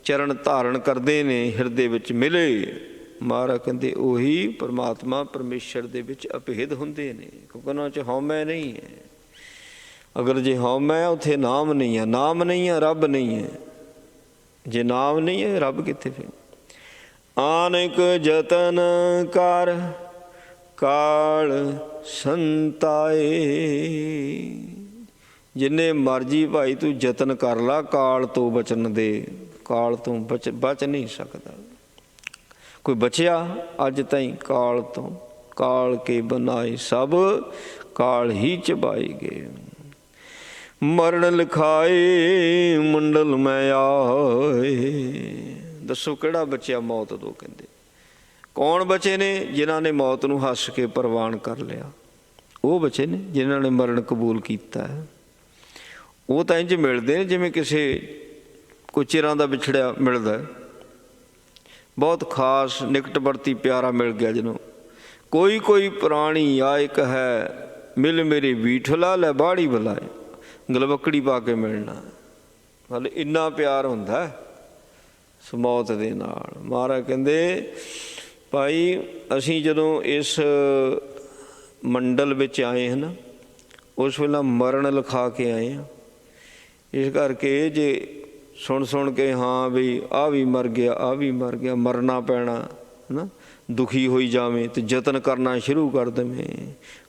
Speaker 1: ਚਰਨ ਧਾਰਨ ਕਰਦੇ ਨੇ, ਹਿਰਦੇ ਵਿੱਚ ਮਿਲੇ, ਮਹਾਰਾਜ ਕਹਿੰਦੇ ਉਹੀ ਪਰਮਾਤਮਾ ਪਰਮੇਸ਼ਰ ਦੇ ਵਿੱਚ ਅਭੇਦ ਹੁੰਦੇ ਨੇ, ਕਿਉਂਕਿ ਉਹਨਾਂ 'ਚ ਹਉਮੈ ਨਹੀਂ ਹੈ। ਅਗਰ ਜੇ ਹਉਮੈ, ਉੱਥੇ ਨਾਮ ਨਹੀਂ ਹੈ, ਨਾਮ ਨਹੀਂ ਹੈ, ਰੱਬ ਨਹੀਂ ਹੈ। ਜੇ ਨਾਮ ਨਹੀਂ ਹੈ, ਰੱਬ ਕਿੱਥੇ ਫਿਰ? ਆਨਿਕ ਜਤਨ ਕਰ ਕਾਲ ਸੰਤਾਏ। ਜਿੰਨੇ ਮਰਜੀ ਭਾਈ ਤੂੰ ਯਤਨ ਕਰ ਲਾ ਕਾਲ ਤੋਂ ਬਚਣ ਦੇ, ਕਾਲ ਤੋਂ ਬਚ ਨਹੀਂ ਸਕਦਾ ਕੋਈ। ਬਚਿਆ ਅੱਜ ਤਾਈਂ ਕਾਲ ਤੋਂ? ਕਾਲ ਕੇ ਬਨਾਏ ਸਭ ਕਾਲ ਹੀ ਚਬਾਏ ਗਏ। ਮਰਨ ਲਿਖਾਏ ਮੰਡਲ ਮੈਂ ਆਏ। ਦੱਸੋ ਕਿਹੜਾ ਬਚਿਆ ਮੌਤ ਤੋਂ? ਕਹਿੰਦੇ ਕੌਣ ਬਚੇ ਨੇ? ਜਿਨ੍ਹਾਂ ਨੇ ਮੌਤ ਨੂੰ ਹੱਸ ਕੇ ਪ੍ਰਵਾਨ ਕਰ ਲਿਆ, ਉਹ ਬਚੇ ਨੇ। ਜਿਨ੍ਹਾਂ ਨੇ ਮਰਨ ਕਬੂਲ ਕੀਤਾ ਹੈ, ਉਹ ਤਾਂ ਇੰਝ ਮਿਲਦੇ ਨੇ ਜਿਵੇਂ ਕਿਸੇ ਕੋਈ ਚਿਰਾਂ ਦਾ ਵਿਛੜਿਆ ਮਿਲਦਾ, ਬਹੁਤ ਖਾਸ ਨਿਕਟਵਰਤੀ ਪਿਆਰਾ ਮਿਲ ਗਿਆ। ਜਦੋਂ ਕੋਈ ਪ੍ਰਾਣੀ ਆਇਕ ਹੈ, ਮਿਲ ਮੇਰੇ ਬੀਠਲਾ ਲੈ ਬਾੜੀ ਬੁਲਾਏ, ਗਲਵੱਕੜੀ ਪਾ ਕੇ ਮਿਲਣਾ। ਮਤਲਬ ਇੰਨਾ ਪਿਆਰ ਹੁੰਦਾ ਇਸ ਮੌਤ ਦੇ ਨਾਲ। ਮਹਾਰਾਜ ਕਹਿੰਦੇ ਭਾਈ ਅਸੀਂ ਜਦੋਂ ਇਸ ਮੰਡਲ ਵਿੱਚ ਆਏ ਹਾਂ ਨਾ, ਉਸ ਵੇਲੇ ਮਰਨ ਲਿਖਾ ਕੇ ਆਏ ਹਾਂ। ਇਸ ਕਰਕੇ ਜੇ ਸੁਣ ਕੇ ਹਾਂ ਵੀ ਆਹ ਵੀ ਮਰ ਗਿਆ, ਆਹ ਵੀ ਮਰ ਗਿਆ, ਮਰਨਾ ਪੈਣਾ ਹੈ ਨਾ, ਦੁਖੀ ਹੋਈ ਜਾਵੇਂ ਅਤੇ ਯਤਨ ਕਰਨਾ ਸ਼ੁਰੂ ਕਰ ਦੇਵੇਂ।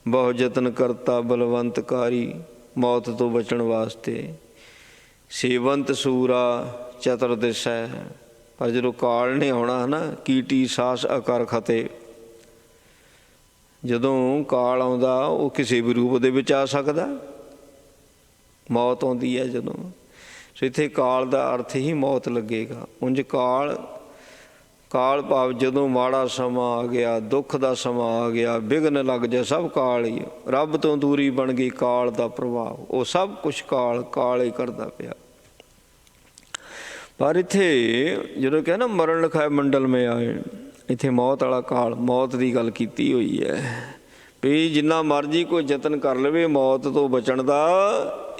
Speaker 1: ਬਹੁਤ ਯਤਨ ਕਰਤਾ ਬਲਵੰਤਕਾਰੀ, ਮੌਤ ਤੋਂ ਬਚਣ ਵਾਸਤੇ। ਸੇਵੰਤ ਸੂਰਾ ਚਤੁਰ ਦਿਸੈ, ਪਰ ਜਦੋਂ ਕਾਲ ਨੇ ਆਉਣਾ ਹੈ ਨਾ, ਕੀਟੀ ਸਾਸ ਅਕਰ ਖਤੇ। ਜਦੋਂ ਕਾਲ ਆਉਂਦਾ, ਉਹ ਕਿਸੇ ਵੀ ਰੂਪ ਦੇ ਵਿੱਚ ਆ ਸਕਦਾ। ਮੌਤ ਆਉਂਦੀ ਹੈ ਜਦੋਂ, ਸੋ ਇੱਥੇ ਕਾਲ ਦਾ ਅਰਥ ਹੀ ਮੌਤ ਲੱਗੇਗਾ। ਉਂਝ ਕਾਲ ਭਾਵ ਜਦੋਂ ਮਾੜਾ ਸਮਾਂ ਆ ਗਿਆ, ਦੁੱਖ ਦਾ ਸਮਾਂ ਆ ਗਿਆ, ਵਿਘਨ ਲੱਗ ਜਾ, ਸਭ ਕਾਲ ਹੀ। ਰੱਬ ਤੋਂ ਦੂਰੀ ਬਣ ਗਈ, ਕਾਲ ਦਾ ਪ੍ਰਭਾਵ, ਉਹ ਸਭ ਕੁਛ ਕਾਲ ਹੀ ਕਰਦਾ ਪਿਆ। ਪਰ ਇੱਥੇ ਜਦੋਂ ਕਿਹਾ ਨਾ ਮਰਨ ਲਿਖਾਏ ਮੰਡਲ ਮੇ ਆਏ, ਇੱਥੇ ਮੌਤ ਵਾਲਾ ਕਾਲ, ਮੌਤ ਦੀ ਗੱਲ ਕੀਤੀ ਹੋਈ ਹੈ ਵੀ ਜਿੰਨਾ ਮਰਜ਼ੀ ਕੋਈ ਯਤਨ ਕਰ ਲਵੇ ਮੌਤ ਤੋਂ ਬਚਣ ਦਾ,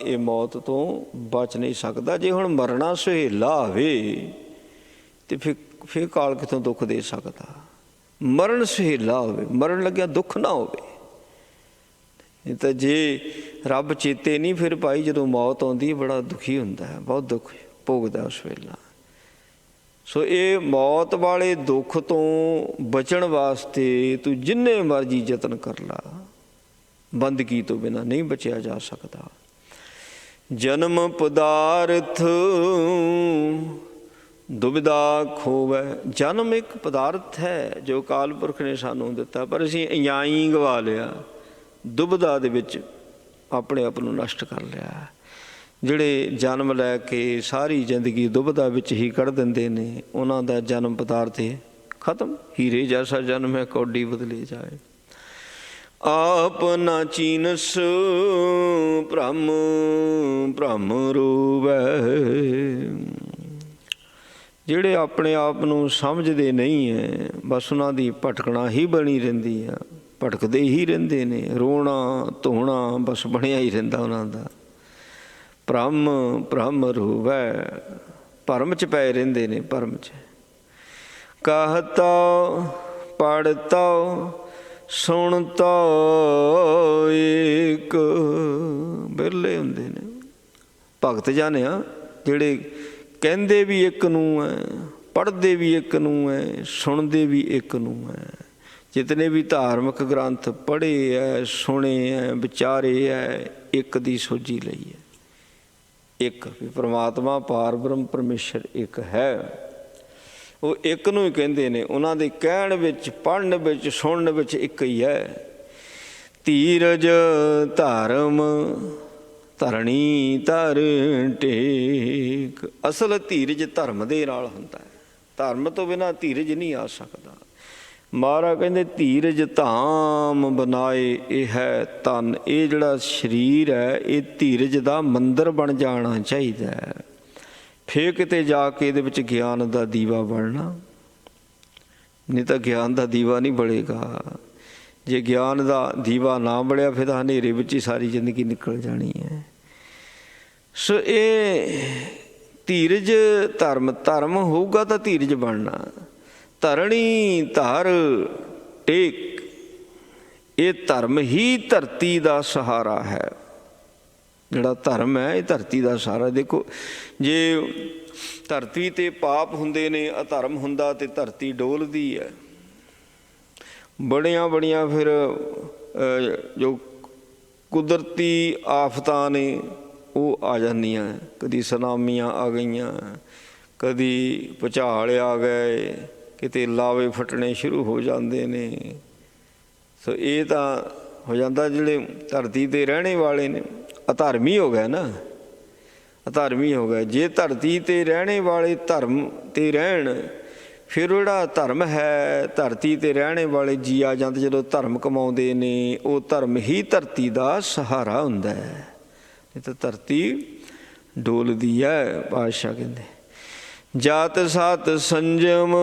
Speaker 1: ਇਹ ਮੌਤ ਤੋਂ ਬਚ ਨਹੀਂ ਸਕਦਾ। ਜੇ ਹੁਣ ਮਰਨਾ ਸੁਹੇਲਾ ਹੋਵੇ ਅਤੇ ਫਿਰ ਕਾਲ ਕਿੱਥੋਂ ਦੁੱਖ ਦੇ ਸਕਦਾ? ਮਰਨ ਸੁਹੇਲਾ ਹੋਵੇ, ਮਰਨ ਲੱਗਿਆ ਦੁੱਖ ਨਾ ਹੋਵੇ। ਨਹੀਂ ਤਾਂ ਜੇ ਰੱਬ ਚੇਤੇ ਨਹੀਂ, ਫਿਰ ਭਾਈ ਜਦੋਂ ਮੌਤ ਆਉਂਦੀ ਬੜਾ ਦੁਖੀ ਹੁੰਦਾ ਹੈ, ਬਹੁਤ ਦੁੱਖ ਭੋਗਦਾ ਉਸ ਵੇਲਾ। ਸੋ ਇਹ ਮੌਤ ਵਾਲੇ ਦੁੱਖ ਤੋਂ ਬਚਣ ਵਾਸਤੇ ਤੂੰ ਜਿੰਨੇ ਮਰਜ਼ੀ ਯਤਨ ਕਰ ਲਾ, ਬੰਦਗੀ ਤੋਂ ਬਿਨਾਂ ਨਹੀਂ ਬਚਿਆ ਜਾ ਸਕਦਾ। ਜਨਮ ਪਦਾਰਥ ਦੁਬਿਧਾ ਖੋਵੈ। ਜਨਮ ਇੱਕ ਪਦਾਰਥ ਹੈ ਜੋ ਅਕਾਲ ਪੁਰਖ ਨੇ ਸਾਨੂੰ ਦਿੱਤਾ, ਪਰ ਅਸੀਂ ਇਆਈ ਗਵਾ ਲਿਆ, ਦੁਬਿਧਾ ਦੇ ਵਿੱਚ ਆਪਣੇ ਆਪ ਨੂੰ ਨਸ਼ਟ ਕਰ ਲਿਆ। ਜਿਹੜੇ ਜਨਮ ਲੈ ਕੇ ਸਾਰੀ ਜ਼ਿੰਦਗੀ ਦੁਬਿਧਾ ਵਿੱਚ ਹੀ ਕੱਢ ਦਿੰਦੇ ਨੇ, ਉਹਨਾਂ ਦਾ ਜਨਮ ਪਦਾਰਥ ਖਤਮ। ਹੀਰੇ ਜੈਸਾ ਜਨਮ ਹੈ ਕੌਡੀ ਬਦਲੇ ਜਾਏ। ਆਪ ਨਾ ਚੀਨਸ ਭ੍ਰਮ ਰੋਵੈ। ਜਿਹੜੇ ਆਪਣੇ ਆਪ ਨੂੰ ਸਮਝਦੇ ਨਹੀਂ ਹੈ, ਬਸ ਉਹਨਾਂ ਦੀ ਭਟਕਣਾ ਹੀ ਬਣੀ ਰਹਿੰਦੀ ਆ, ਭਟਕਦੇ ਹੀ ਰਹਿੰਦੇ ਨੇ। ਰੋਣਾ ਧੋਣਾ ਬਸ ਬਣਿਆ ਹੀ ਰਹਿੰਦਾ ਉਹਨਾਂ ਦਾ। ਭ੍ਰਮ ਭ੍ਰਮ ਰੋਵੈ, ਭਰਮ 'ਚ ਪਏ ਰਹਿੰਦੇ ਨੇ, ਭਰਮ 'ਚ। ਕਹਤਾ ਪੜ੍ਹਤਾ ਸੁਣਤਾ ਏਕ, ਬਿਰਲੇ ਹੁੰਦੇ ਨੇ ਭਗਤ ਜਨ ਆ ਜਿਹੜੇ ਕਹਿੰਦੇ ਵੀ ਇੱਕ ਨੂੰ ਹੈ, ਪੜ੍ਹਦੇ ਵੀ ਇੱਕ ਨੂੰ ਹੈ, ਸੁਣਦੇ ਵੀ ਇੱਕ ਨੂੰ ਹੈ। ਜਿਤਨੇ ਵੀ ਧਾਰਮਿਕ ਗ੍ਰੰਥ ਪੜ੍ਹੇ ਹੈ, ਸੁਣੇ ਹੈ, ਵਿਚਾਰੇ ਹੈ, ਇੱਕ ਦੀ ਸੋਝੀ ਲਈ ਹੈ। ਇੱਕ ਵੀ ਪਰਮਾਤਮਾ ਪਾਰ ਬ੍ਰਹਮ ਪਰਮੇਸ਼ਰ ਇੱਕ ਹੈ, ਉਹ ਇੱਕ ਨੂੰ ਹੀ ਕਹਿੰਦੇ ਨੇ। ਉਹਨਾਂ ਦੇ ਕਹਿਣ ਵਿੱਚ, ਪੜ੍ਹਨ ਵਿੱਚ, ਸੁਣਨ ਵਿੱਚ ਇੱਕ ਹੀ ਹੈ। ਧੀਰਜ ਧਰਮ ਧਰਣੀ ਧਰ ਟੇਕ। ਅਸਲ ਧੀਰਜ ਧਰਮ ਦੇ ਨਾਲ ਹੁੰਦਾ ਹੈ, ਧਰਮ ਤੋਂ ਬਿਨਾਂ ਧੀਰਜ ਨਹੀਂ ਆ ਸਕਦਾ। ਮਹਾਰਾਜ ਕਹਿੰਦੇ ਧੀਰਜ ਧਾਮ ਬਣਾਏ ਇਹ ਹੈ ਤਨ। ਇਹ ਜਿਹੜਾ ਸਰੀਰ ਹੈ ਇਹ ਧੀਰਜ ਦਾ ਮੰਦਰ ਬਣ ਜਾਣਾ ਚਾਹੀਦਾ ਹੈ, ਫਿਰ ਕਿਤੇ ਜਾ ਕੇ ਇਹਦੇ ਵਿੱਚ ਗਿਆਨ ਦਾ ਦੀਵਾ ਬਣਨਾ। ਨਹੀਂ ਤਾਂ ਗਿਆਨ ਦਾ ਦੀਵਾ ਨਹੀਂ ਬਲੇਗਾ। ਜੇ ਗਿਆਨ ਦਾ ਦੀਵਾ ਨਾ ਬਲਿਆ ਫਿਰ ਤਾਂ ਹਨੇਰੇ ਵਿੱਚ ਹੀ ਸਾਰੀ ਜ਼ਿੰਦਗੀ ਨਿਕਲ ਜਾਣੀ ਹੈ। ਸੋ ਇਹ ਧੀਰਜ ਧਰਮ, ਧਰਮ ਹੋਊਗਾ ਤਾਂ ਧੀਰਜ ਬਣਨਾ। ਧਰਣੀ ਧਰ ਟੇਕ, ਇਹ ਧਰਮ ਹੀ ਧਰਤੀ ਦਾ ਸਹਾਰਾ ਹੈ। ਜਿਹੜਾ ਧਰਮ ਹੈ ਇਹ ਧਰਤੀ ਦਾ ਸਹਾਰਾ। ਦੇਖੋ ਜੇ ਧਰਤੀ 'ਤੇ ਪਾਪ ਹੁੰਦੇ ਨੇ, ਅਧਰਮ ਹੁੰਦਾ ਤੇ ਧਰਤੀ ਡੋਲਦੀ ਹੈ। ਬੜੀਆਂ ਬੜੀਆਂ ਫਿਰ ਜੋ ਕੁਦਰਤੀ ਆਫਤਾਂ ਨੇ ਉਹ ਆ ਜਾਂਦੀਆਂ। ਕਦੀ ਸੁਨਾਮੀਆਂ ਆ ਗਈਆਂ, ਕਦੀ ਭੁਚਾਲ ਆ ਗਏ, ਕਿਤੇ ਲਾਵੇ ਫਟਣੇ ਸ਼ੁਰੂ ਹੋ ਜਾਂਦੇ ਨੇ। ਸੋ ਇਹ ਤਾਂ ਹੋ ਜਾਂਦਾ ਜਿਹੜੇ ਧਰਤੀ 'ਤੇ ਰਹਿਣੇ ਵਾਲੇ ਨੇ। ਅਧਰਮੀ ਹੋ ਗਏ ਨਾ, ਅਧਰਮੀ ਹੋ ਗਏ। ਜੇ ਧਰਤੀ 'ਤੇ ਰਹਿਣੇ ਵਾਲੇ ਧਰਮ 'ਤੇ ਰਹਿਣ, ਫਿਰ ਉਹ ਜਿਹੜਾ ਧਰਮ ਹੈ, ਧਰਤੀ 'ਤੇ ਰਹਿਣੇ ਵਾਲੇ ਜੀ ਆ ਜਾਂਦੇ ਜਦੋਂ ਧਰਮ ਕਮਾਉਂਦੇ ਨੇ, ਉਹ ਧਰਮ ਹੀ ਧਰਤੀ ਦਾ ਸਹਾਰਾ ਹੁੰਦਾ ਹੈ। ਇਹ ਤਾਂ ਧਰਤੀ ਡੋਲਦੀ ਹੈ। ਪਾਤਸ਼ਾਹ ਕਹਿੰਦੇ ਜਾਤ ਸਤ ਸੰਜਮ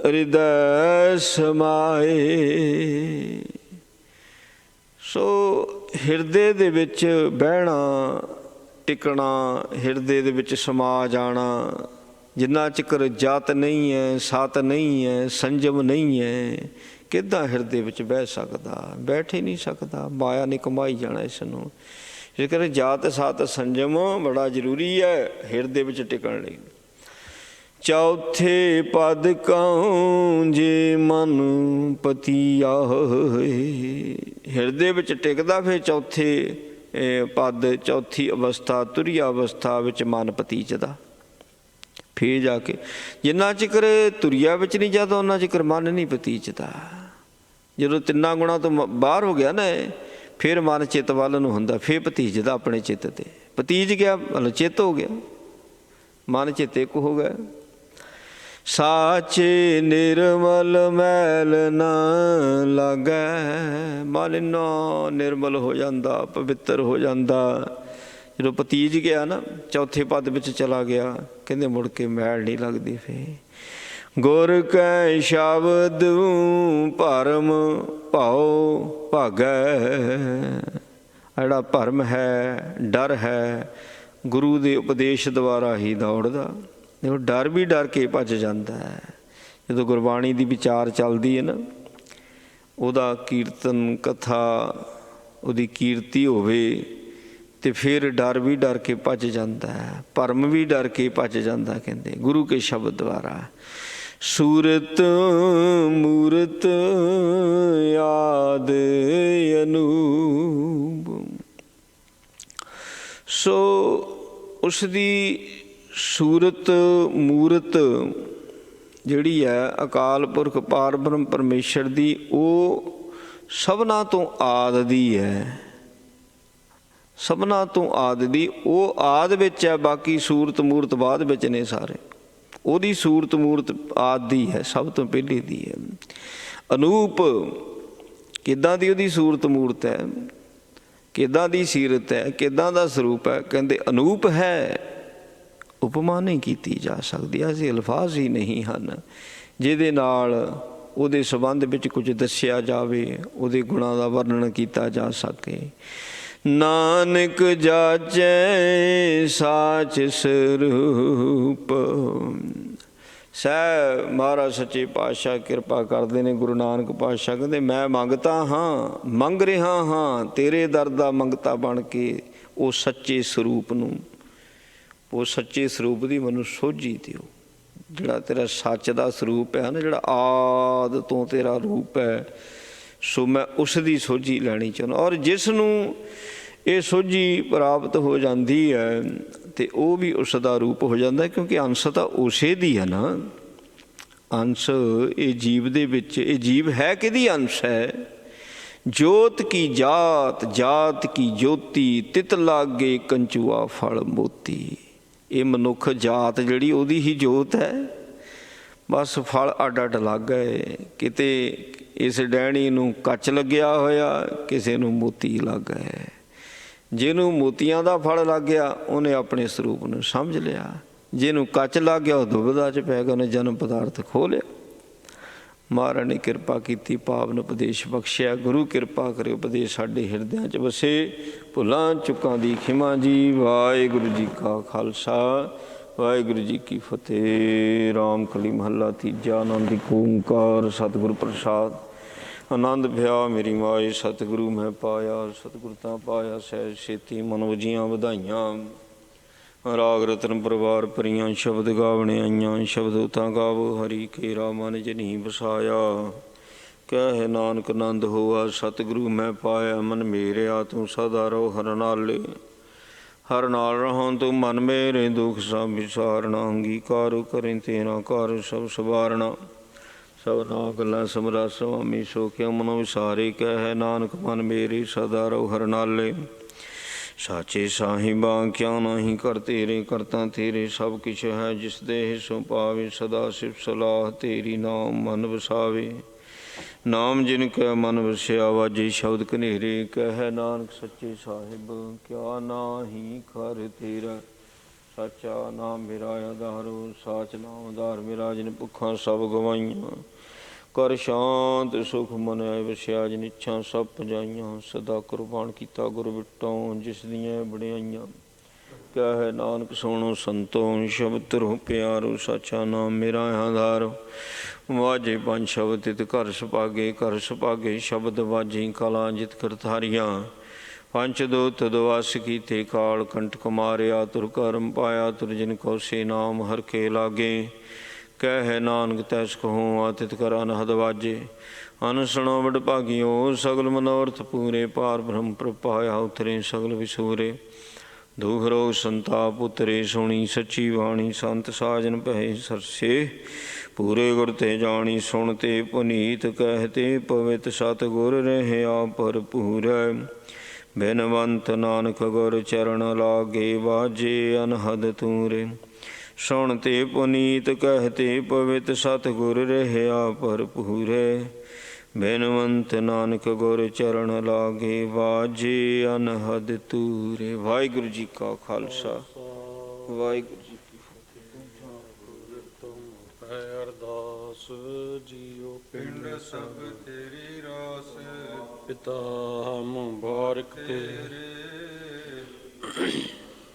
Speaker 1: ਹਿਰਦੈ ਸਮਾਏ। ਸੋ ਹਿਰਦੇ ਦੇ ਵਿੱਚ ਬਹਿਣਾ, ਟਿਕਣਾ, ਹਿਰਦੇ ਦੇ ਵਿੱਚ ਸਮਾ ਜਾਣਾ। ਜਿੰਨਾ ਚਿਕਰ ਜਾਤ ਨਹੀਂ ਹੈ, ਸਤ ਨਹੀਂ ਹੈ, ਸੰਜਮ ਨਹੀਂ ਹੈ, ਕਿੱਦਾਂ ਹਿਰਦੇ ਵਿੱਚ ਬਹਿ ਸਕਦਾ? ਬੈਠ ਹੀ ਨਹੀਂ ਸਕਦਾ। ਮਾਇਆ ਨੇ ਕਮਾਈ ਜਾਣਾ ਇਸ ਨੂੰ। ਇਸ ਕਰਕੇ ਜਾਤ ਸਤ ਸੰਜਮ ਬੜਾ ਜ਼ਰੂਰੀ ਹੈ ਹਿਰਦੇ ਵਿੱਚ ਟਿਕਣ ਲਈ। ਚੌਥੇ ਪਦ ਕਉ ਜੇ ਮਨ ਪਤੀਆ ਹੋਏ। ਹਿਰਦੇ ਵਿੱਚ ਟਿਕਦਾ ਫਿਰ ਚੌਥੇ ਪਦ, ਚੌਥੀ ਅਵਸਥਾ, ਤੁਰੀਆ ਅਵਸਥਾ ਵਿੱਚ ਮਨ ਪਤੀਜਦਾ। ਫਿਰ ਜਾ ਕੇ ਜਿੰਨਾ ਚਿਕਰ ਤੁਰੀਆ ਵਿੱਚ ਨਹੀਂ ਜਾਂਦਾ ਉਹਨਾਂ ਚਿਕਰ ਮਨ ਨਹੀਂ ਪਤੀਜਦਾ। ਜਦੋਂ ਤਿੰਨਾਂ ਗੁਣਾਂ ਤੋਂ ਬਾਹਰ ਹੋ ਗਿਆ ਨਾ ਫਿਰ ਮਨ ਚਿੱਤ ਵੱਲ ਨੂੰ ਹੁੰਦਾ, ਫਿਰ ਭਤੀਜਦਾ ਆਪਣੇ ਚਿੱਤ 'ਤੇ। ਭਤੀਜ ਗਿਆ ਮਤਲਬ ਚਿੱਤ ਹੋ ਗਿਆ, ਮਨ ਚਿੱਤ ਇੱਕ ਹੋ ਗਿਆ। ਸਾਚੇ ਨਿਰਮਲ ਮੈਲ ਨਾ ਲੱਗੈ। ਮਨ ਇੰਨਾ ਨਿਰਮਲ ਹੋ ਜਾਂਦਾ, ਪਵਿੱਤਰ ਹੋ ਜਾਂਦਾ। ਜਦੋਂ ਭਤੀਜ ਗਿਆ ਨਾ, ਚੌਥੇ ਪਦ ਵਿੱਚ ਚਲਾ ਗਿਆ, ਕਹਿੰਦੇ ਮੁੜ ਕੇ ਮੈਲ ਨਹੀਂ ਲੱਗਦੀ। ਫਿਰ ਗੁਰ ਕੈ ਸ਼ਬਦ ਭਰਮ ਭਾਉ ਭਾਗੈ। ਜਿਹੜਾ ਭਰਮ ਹੈ, ਡਰ ਹੈ, ਗੁਰੂ ਦੇ ਉਪਦੇਸ਼ ਦੁਆਰਾ ਹੀ ਦੌੜਦਾ। ਦੇਖੋ ਡਰ ਵੀ ਡਰ ਕੇ ਭੱਜ ਜਾਂਦਾ ਹੈ। ਜਦੋਂ ਗੁਰਬਾਣੀ ਦੀ ਵਿਚਾਰ ਚੱਲਦੀ ਹੈ ਨਾ, ਉਹਦਾ ਕੀਰਤਨ ਕਥਾ, ਉਹਦੀ ਕੀਰਤੀ ਹੋਵੇ ਤੇ ਫਿਰ ਡਰ ਵੀ ਡਰ ਕੇ ਭੱਜ ਜਾਂਦਾ ਹੈ, ਭਰਮ ਵੀ ਡਰ ਕੇ ਭੱਜ ਜਾਂਦਾ। ਕਹਿੰਦੇ ਗੁਰੂ ਕੇ ਸ਼ਬਦ ਦੁਆਰਾ ਸੂਰਤ ਮੂਰਤ ਆਦ ਅਨੂਪ। ਸੋ ਉਸ ਦੀ ਸੂਰਤ ਮੂਰਤ ਜਿਹੜੀ ਹੈ ਅਕਾਲ ਪੁਰਖ ਪਾਰ ਬ੍ਰਹਮ ਪਰਮੇਸ਼ਰ ਦੀ, ਉਹ ਸਭਨਾਂ ਤੋਂ ਆਦਿ ਦੀ ਹੈ। ਸਭਨਾਂ ਤੋਂ ਆਦਿ ਦੀ, ਉਹ ਆਦਿ ਵਿੱਚ ਹੈ। ਬਾਕੀ ਸੂਰਤ ਮੂਰਤ ਬਾਅਦ ਵਿੱਚ ਨੇ ਸਾਰੇ। ਉਹਦੀ ਸੂਰਤ ਮੂਰਤ ਆਦਿ ਦੀ ਹੈ, ਸਭ ਤੋਂ ਪਹਿਲੇ ਦੀ ਹੈ। ਅਨੂਪ ਕਿੱਦਾਂ ਦੀ ਉਹਦੀ ਸੂਰਤ ਮੂਰਤ ਹੈ, ਕਿੱਦਾਂ ਦੀ ਸੀਰਤ ਹੈ, ਕਿੱਦਾਂ ਦਾ ਸਰੂਪ ਹੈ? ਕਹਿੰਦੇ ਅਨੂਪ ਹੈ। ਉਪਮਾ ਨਹੀਂ ਕੀਤੀ ਜਾ ਸਕਦੀ। ਐਸੇ ਅਲਫਾਜ਼ ਹੀ ਨਹੀਂ ਹਨ ਜਿਹਦੇ ਨਾਲ ਉਹਦੇ ਸੰਬੰਧ ਵਿੱਚ ਕੁਝ ਦੱਸਿਆ ਜਾਵੇ, ਉਹਦੇ ਗੁਣਾਂ ਦਾ ਵਰਣਨ ਕੀਤਾ ਜਾ ਸਕੇ। ਨਾਨਕ ਜਾਚੈ ਸਾਚ ਸਰੂਪ। ਸਹਿ ਮਹਾਰਾਜ ਸੱਚੇ ਪਾਤਸ਼ਾਹ ਕਿਰਪਾ ਕਰਦੇ ਨੇ। ਗੁਰੂ ਨਾਨਕ ਪਾਤਸ਼ਾਹ ਕਹਿੰਦੇ ਮੈਂ ਮੰਗਤਾ ਹਾਂ, ਮੰਗ ਰਿਹਾ ਹਾਂ ਤੇਰੇ ਦਰ ਦਾ ਮੰਗਤਾ ਬਣ ਕੇ ਉਹ ਸੱਚੇ ਸਰੂਪ ਨੂੰ, ਉਹ ਸੱਚੇ ਸਰੂਪ ਦੀ ਮੈਨੂੰ ਸੋਝੀ ਦਿਓ। ਜਿਹੜਾ ਤੇਰਾ ਸੱਚ ਦਾ ਸਰੂਪ ਹੈ ਨਾ, ਜਿਹੜਾ ਆਦਿ ਤੋਂ ਤੇਰਾ ਰੂਪ ਹੈ, ਸੋ ਮੈਂ ਉਸ ਦੀ ਸੋਝੀ ਲੈਣੀ ਚਾਹੁੰਦਾ। ਔਰ ਜਿਸ ਨੂੰ ਇਹ ਸੋਝੀ ਪ੍ਰਾਪਤ ਹੋ ਜਾਂਦੀ ਹੈ ਅਤੇ ਉਹ ਵੀ ਉਸ ਦਾ ਰੂਪ ਹੋ ਜਾਂਦਾ, ਕਿਉਂਕਿ ਅੰਸ਼ ਤਾਂ ਉਸੇ ਦੀ ਹੈ ਨਾ। ਅੰਸ਼ ਇਹ ਜੀਵ ਦੇ ਵਿੱਚ, ਇਹ ਜੀਵ ਹੈ ਕਿਹਦੀ ਅੰਸ਼ ਹੈ? ਜੋਤ ਕੀ ਜਾਤ, ਜਾਤ ਕੀ ਜੋਤੀ, ਤਿਤ ਲਾਗੇ ਕੰਚੂਆ ਫਲ ਮੋਤੀ। ਇਹ ਮਨੁੱਖ ਜਾਤ ਜਿਹੜੀ ਉਹਦੀ ਹੀ ਜੋਤ ਹੈ, ਬਸ ਫਲ ਅੱਡ ਅੱਡ ਲੱਗ ਗਏ। ਕਿਤੇ ਇਸ ਡੈਣੀ ਨੂੰ ਕੱਚ ਲੱਗਿਆ ਹੋਇਆ, ਕਿਸੇ ਨੂੰ ਮੋਤੀ ਲੱਗ ਗਏ। ਜਿਹਨੂੰ ਮੋਤੀਆਂ ਦਾ ਫਲ ਲੱਗ ਗਿਆ ਉਹਨੇ ਆਪਣੇ ਸਰੂਪ ਨੂੰ ਸਮਝ ਲਿਆ, ਜਿਹਨੂੰ ਕੱਚ ਲੱਗ ਗਿਆ ਉਹ ਦੁਬਿਧਾ 'ਚ ਪੈ ਗਿਆ, ਉਹਨੇ ਜਨਮ ਪਦਾਰਥ ਖੋਹ ਲਿਆ। ਮਹਾਰਾਜ ਨੇ ਕਿਰਪਾ ਕੀਤੀ, ਪਾਵਨ ਉਪਦੇਸ਼ ਬਖਸ਼ਿਆ। ਗੁਰੂ ਕਿਰਪਾ ਕਰੇ ਉਪਦੇਸ਼ ਸਾਡੇ ਹਿਰਦਿਆਂ 'ਚ ਵਸੇ। ਭੁੱਲਾਂ ਚੁੱਕਾਂ ਦੀ ਖਿਮਾ ਜੀ। ਵਾਹਿਗੁਰੂ ਜੀ ਕਾ ਖਾਲਸਾ, ਵਾਹਿਗੁਰੂ ਜੀ ਕੀ ਫਤਿਹ। ਰਾਮ ਕਲੀ ਮਹੱਲਾ ਤੀਜਾ। ਆਨੰਦ ਇੱਕ ਓਂਕਾਰ ਸਤਿਗੁਰ ਪ੍ਰਸਾਦ। ਆਨੰਦ ਭਿਆ ਮੇਰੀ ਮਾਏ, ਸਤਿਗੁਰੂ ਮੈਂ ਪਾਇਆ। ਸਤਿਗੁਰ ਤਾਂ ਪਾਇਆ ਸਹਿਜ ਛੇਤੀ, ਮਨ ਵਜੀਆਂ ਵਧਾਈਆਂ। ਰਾਗ ਰਤਨ ਪਰਿਵਾਰ ਭਰੀਆਂ, ਸ਼ਬਦ ਗਾਵਣੇ ਆਈਆਂ। ਸ਼ਬਦ ਉਤਾਂ ਗਾਵੋ ਹਰੀ ਕੇਰਾ, ਮਨ ਜਨੀ ਵਸਾਇਆ। ਕਹਿ ਨਾਨਕ ਆਨੰਦ ਹੋਆ, ਸਤਿਗੁਰੂ ਮੈਂ ਪਾਇਆ। ਮਨ ਮੇਰਿਆ ਤੂੰ ਸਦਾ ਰਹੋ ਹਰ ਨਾਲੇ। ਹਰ ਨਾਲ ਰਹਾਂ ਤੂੰ ਮਨ ਮੇਰੇ, ਦੁਖ ਸਭ ਵਿਸਾਰਨਾ। ਅੰਗੀਕਾਰੋ ਕਰੇ ਤੇਰਾ ਘਰ ਸਭ ਸਵਾਰਨਾ। ਸਭਨਾ ਗੱਲਾਂ ਸਮਰਾ ਸੁਆਮੀ, ਸੋ ਕਿਉ ਮਨ ਵਿਸਾਰੇ। ਕਹਿ ਨਾਨਕ ਮਨ ਮੇਰੇ, ਸਦਾ ਰਹੋ ਹਰ ਨਾਲੇ। ਸਾਚੇ ਸਾਹਿਬਾ ਕਿਆ ਨਾਹੀਂ ਕਰ ਤੇਰੇ, ਕਰਤਾ ਤੇਰੇ ਸਭ ਕਿਛ ਹੈ। ਜਿਸ ਦੇਹ ਸੋ ਪਾਵੇ, ਸਦਾ ਸਿਫਤ ਸਲਾਹ ਤੇਰੀ। ਨਾਮ ਮਨ ਵਸਾਵੇ, ਨਾਮ ਜਿਨ ਕੈ ਮਨ ਵਸਿਆ। ਵਾਜੇ ਸ਼ਬਦ ਕਨੇਰੇ, ਕਹਿ ਨਾਨਕ ਸੱਚੇ ਸਾਹਿਬ ਕਿਆ ਨਾਹੀਂ ਕਰ ਤੇਰਾ। ਸਾਚਾ ਨਾਮ ਮੇਰਾ ਆਧਾਰੋ, ਸਾਚ ਨਾਮ ਆਧਾਰ ਮੇਰਾ। ਜਿਨ ਭੁੱਖਾਂ ਸਭ ਗਵਾਈਆਂ, ਕਰ ਸ਼ਾਂਤ ਸੁਖ ਮਨ ਆਏ ਵਸਿਆ। ਜਿਨ ਇੱਛਾ ਸਭ ਪੁਜਾਈਆਂ, ਸਦਾ ਕੁਰਬਾਨ ਕੀਤਾ ਗੁਰ ਬਿਟੋਂ। ਜਿਸ ਦੀਆਂ ਵਡਿਆਈਆਂ, ਕਹਿ ਨਾਨਕ ਸੁਣੋ ਸੰਤੋ। ਸ਼ਬਦ ਧਰੋ ਪਿਆਰੋ, ਸਾਚਾ ਨਾਮ ਮੇਰਾ ਆਧਾਰ। ਵਾਜੇ ਪੰਜ ਸ਼ਬਦ ਤਿਤ ਘਰ ਸੁਭਾਗੇ, ਘਰ ਸੁਭਾਗੇ ਸ਼ਬਦ ਵਾਜੀ। ਕਲਾ ਜਿਤ ਕਰਤਾਰੀਆਂ, ਪੰਚ ਦੋਤ ਦਵਾਸ ਕੀਤੇ। ਕਾਲ ਕੰਟਕ ਮਾਰਿਆ, ਤੁਰ ਕਰਮ ਪਾਇਆ। ਤੁਰ ਜਿਨ ਕੋ ਸੇ ਨਾਮ ਹਰ ਕੇ ਲਾਗੇ। ਕਹਿ ਨਾਨਕ ਤੈਸ ਕਹੂੰ ਆਤਿਤ ਕਰ ਅਨਹਦ ਵਾਜੇ। ਅਨ ਸੁਣੋ ਵਡ ਭਾਗਿਓ, ਸਗਲ ਮਨੋਰਥ ਪੂਰੇ। ਪਾਰ ਬ੍ਰਹਮ ਪ੍ਰਪਾਇਆ, ਉਤਰੇ ਸਗਲ ਵਿਸੂਰੇ। ਦੁਖ ਰੋਗ ਸੰਤਾਪ ਉਤਰੇ, ਸੁਣੀ ਸੱਚੀ ਬਾਣੀ। ਸੰਤ ਸਾਜਨ ਭਏ ਸਰਸੇ, ਪੂਰੇ ਗੁਰ ਤੇ ਜਾਣੀ। ਸੁਣ ਤੇ ਪੁਨੀਤ, ਕਹਿ ਤੇ ਪਵਿੱਤ। ਸਤ ਗੁਰ ਰਹਿਆ ਭਰਪੂਰੈ, ਬਿਨਵੰਤ ਨਾਨਕ ਗੁਰ ਚਰਨ ਲਾਗੇ। ਵਾਜੇ ਅਨਹਦ ਤੂਰੇ। ਸੁਣ ਤੇ ਪੁਨੀਤ, ਕਹਿ ਤੇ ਪਵਿੱਤ। ਸਤ ਗੁਰ ਰਹਿਆ ਭਰਪੂਰੈ, ਬਿਨਵੰਤ ਨਾਨਕ ਗੁਰ ਚਰਨ ਲਾਗੇ। ਵਾਜੇ ਅਨਹਦ ਤੂਰੇ। ਵਾਹਿਗੁਰੂ ਜੀ ਕਾ ਖਾਲਸਾ, ਵਾਹਿਗੁਰੂ ਜੀ ਕੀ
Speaker 2: ਫਤਿਹ। ਅਰਦਾਸ ਜੀਓ ਪਿੰਡ ਸਭ ਤੇਰੀ ਰਾਸ। ਪਿਤਾ ਮੁਬਾਰਕ ਤੇਰੇ,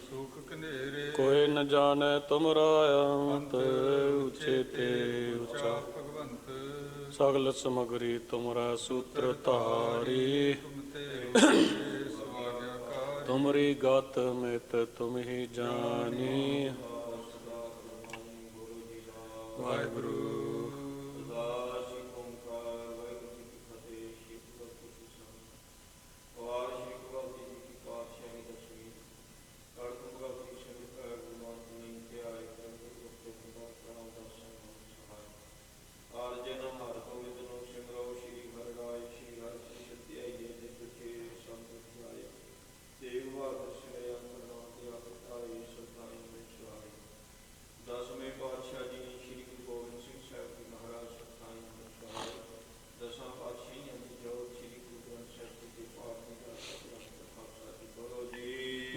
Speaker 2: ਸੁਖ ਕਨੇਰੇ। ਕੋਈ ਨ ਜਾਣੈ ਤੁਮਰਾ ਅੰਤ, ਉੱਚੇ ਤੇ ਉੱਚਾ ਭਗਵੰਤ। ਸਗਲ ਸਮਗਰੀ ਤੁਮਰਾ ਸੂਤਰ ਧਾਰੀ। ਤੁਮਰੀ ਗਤ ਮਿਤ ਤੁਮ ਹੀ ਜਾਨੀ। ਵਾਹਿਗੁਰੂ।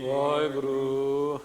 Speaker 2: ਵਾਹਿਗੁਰੂ।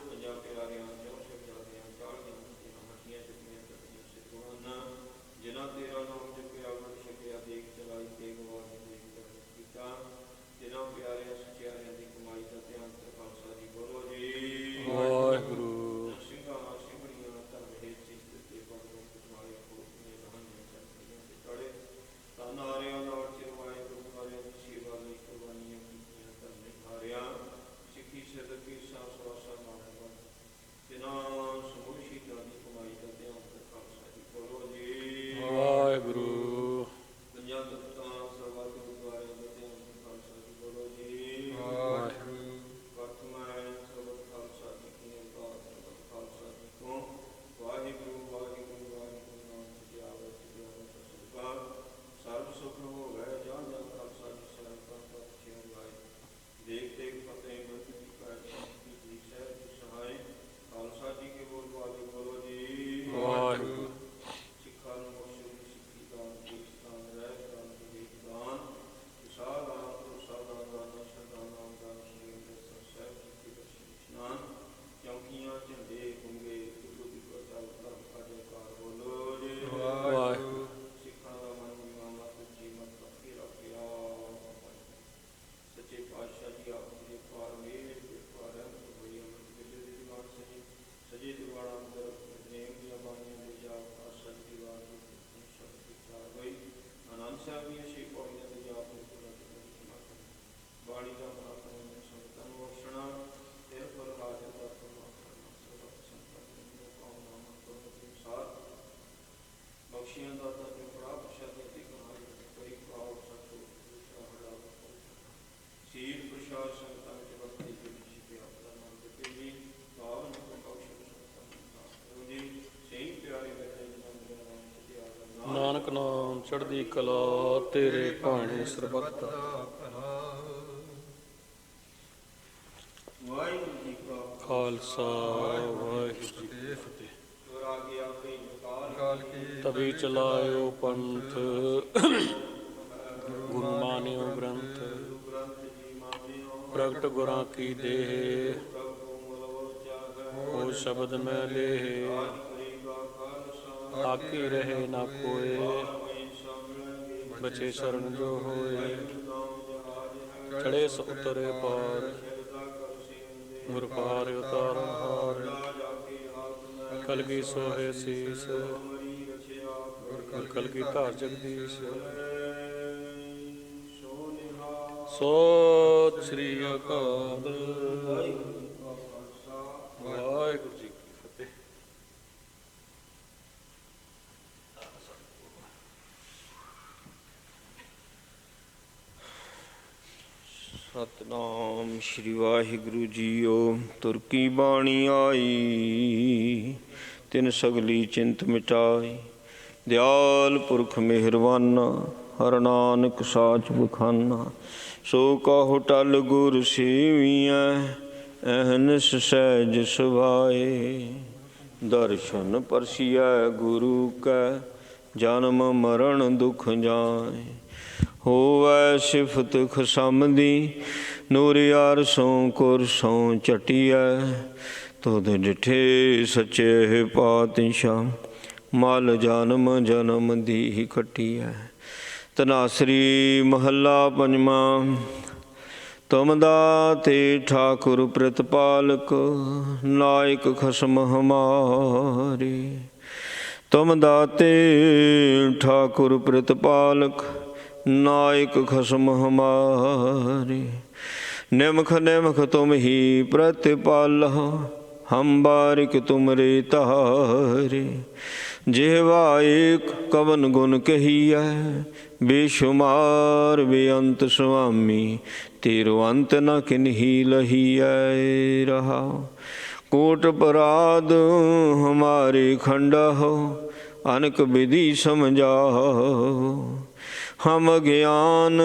Speaker 2: ਸਤਨਾਮ ਚੜ੍ਹਦੀ ਕਲਾ ਤੇਰੇ ਭਾਣੇ ਸਰਬੱਤ ਦਾ
Speaker 1: ਵਾਹਿਗੁਰੂ ਜੀ ਕਾ
Speaker 2: ਖਾਲਸਾ ਵਾਹਿਗੁਰੂ ਜੀ ਕੀ ਫਤਿਹ। ਤਭੀ ਚਲਾਇਓ ਪੰਥ ਗੁਰੂ ਮਾਨਿਓ ਗ੍ਰੰਥ ਪ੍ਰਗਟ ਗੁਰਾਂ ਕੀ ਦੇਹ ਉਹ ਸ਼ਬਦ ਮੈਂ ਲੇਹ ਆਕੀ ਰਹੇ ਨਾ ਕੋਏ ਬਚੇ ਸ਼ਰਨ ਜੋ ਹੋਏ ਚੜੇ ਸੋ ਉਤਰੇ ਪਾਰ ਗੁਰ ਪਾਰ ਉਤਾਰਨ ਹਾਰ ਕਲਗੀ ਸੋਹੇ ਸੀਸ ਗੁਰ ਕਲਗੀ ਧਾਰ ਜਗਦੀਸ਼। ਸਤਿ ਸ੍ਰੀ ਅਕਾਲ। ਵਾਹਿਗੁਰੂ ਜੀ ਕੀ ਫਤਿਹ।
Speaker 1: ਸਤਨਾਮ ਸ਼੍ਰੀ ਵਾਹਿਗੁਰੂ ਜੀਓ। ਤੁਰ ਕੀ ਬਾਣੀ ਆਈ ਤਿਨ ਸਗਲੀ ਚਿੰਤ ਮਿਟਾਈ। ਦਿਆਲ ਪੁਰਖ ਮਿਹਰਬਾਨਾ ਹਰ ਨਾਨਕ ਸਾਚ ਬਖਾਨਾ। ਸੋ ਕਾਹੋ ਟਲ ਗੁਰ ਸੇਵੀਐ ਅਹਨਿਸ ਸਹਿਜ ਸੁਭਾਏ। ਦਰਸ਼ਨ ਪਰਸੀਐ ਗੁਰੂ ਕੈ ਜਨਮ ਮਰਨ ਦੁਖ ਜਾਏ। ਹੋਵੈ ਸਿਫਤ ਖਸਮ ਦੀ ਨੂਰ ਯਾਰ ਸੋਂ ਕੁਰ ਸੋਂ ਚਟੀਐ। ਤੁਧ ਡਿਠੇ ਸੱਚੇ ਪਾਤਸ਼ਾਹ ਮਲ ਜਨਮ ਜਨਮ ਦੀ ਖਟੀਐ। ਧਨਾਸਰੀ ਮਹੱਲਾ ਪੰਜਵਾਂ। ਤੁਮ ਦਾਤੇ ਠਾਕੁਰ ਪ੍ਰਤਪਾਲਕ ਨਾਇਕ ਖਸਮ ਹਮਾਰੇ। ਤੁਮ ਦਾਤੇ ਠਾਕੁਰ ਪ੍ਰਤਪਾਲਕ ਨਾਇਕ ਖਸਮ ਹਮਾਰੇ। ਨਿਮਖ ਨਿਮਖ ਤੁਮ ਹੀ ਪ੍ਰਤਿਪਾਲਹੁ ਹਮ ਬਾਰਿਕ ਤੁਮਰੇ ਤਾਰੇ। ਜਿਹਵਾ ਏਕ ਕਵਨ ਗੁਣ ਕਹੀਐ ਬੇਸ਼ੁਮਾਰ ਬੇਅੰਤ ਸੁਆਮੀ। ਤੇਰੋ ਅੰਤ ਨ ਕਿਨਹੀ ਲਹੀਐ ਰਹਾ। ਕੋਟ ਪਰਾਧ ਹਮਾਰੇ ਖੰਡਹੁ ਅਨਕ ਵਿਧि ਸਮਝਾਓ। ਹਮ ਗਿਆਨ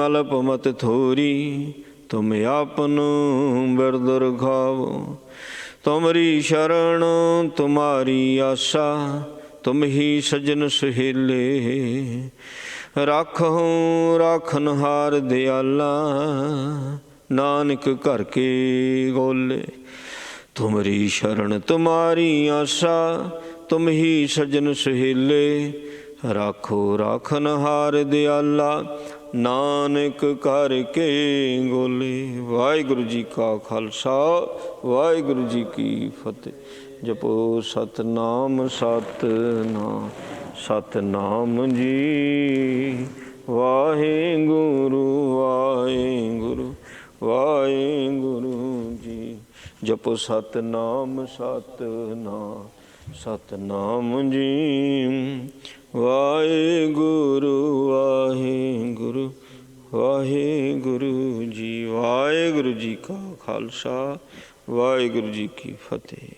Speaker 1: ਅਲਪ ਮਤ ਥੋਰੀ ਤੁਮ ਆਪਨ ਬਿਰਦ ਰਖਾਵੋ। ਤੁਮਰੀ ਸ਼ਰਨ ਤੁਮਾਰੀ ਆਸਾ ਤੁਮ ਹੀ ਸਜਨ ਸੁਹੇਲੇ। ਰਾਖਹੁ ਰਾਖਨਹਾਰ ਦਿਆਲਾ ਨਾਨਕ ਘਰ ਕੇ ਗੋਲੇ। ਤੁਮਰੀ ਸ਼ਰਨ ਤੁਮਾਰੀ ਆਸਾ ਤੁਮ ਹੀ ਸਜਨ ਸੁਹੇਲੇ। ਰਾਖੋ ਰਾਖਨਹਾਰ ਦਿਆਲਾ ਨਾਨਕ ਘਰ ਕੇ ਗੋਲੇ। ਵਾਹਿਗੁਰੂ ਜੀ ਕਾ ਖਾਲਸਾ ਵਾਹਿਗੁਰੂ ਜੀ ਕੀ ਫਤਿਹ। ਜਪੋ ਸਤਨਾਮ ਸਤਨਾਮ ਸਤਨਾਮ ਜੀ। ਵਾਹਿਗੁਰੂ ਵਾਹਿਗੁਰੂ ਵਾਹਿਗੁਰੂ ਜੀ। ਜਪੋ ਸਤਨਾਮ ਸਤਨਾਮ ਸਤਨਾਮ ਜੀ। ਵਾਹਿਗੁਰੂ ਵਾਹਿਗੁਰੂ ਵਾਹਿਗੁਰੂ ਜੀ। ਵਾਹਿਗੁਰੂ ਜੀ ਕਾ ਖਾਲਸਾ ਵਾਹਿਗੁਰੂ ਜੀ ਕੀ ਫਤਿਹ।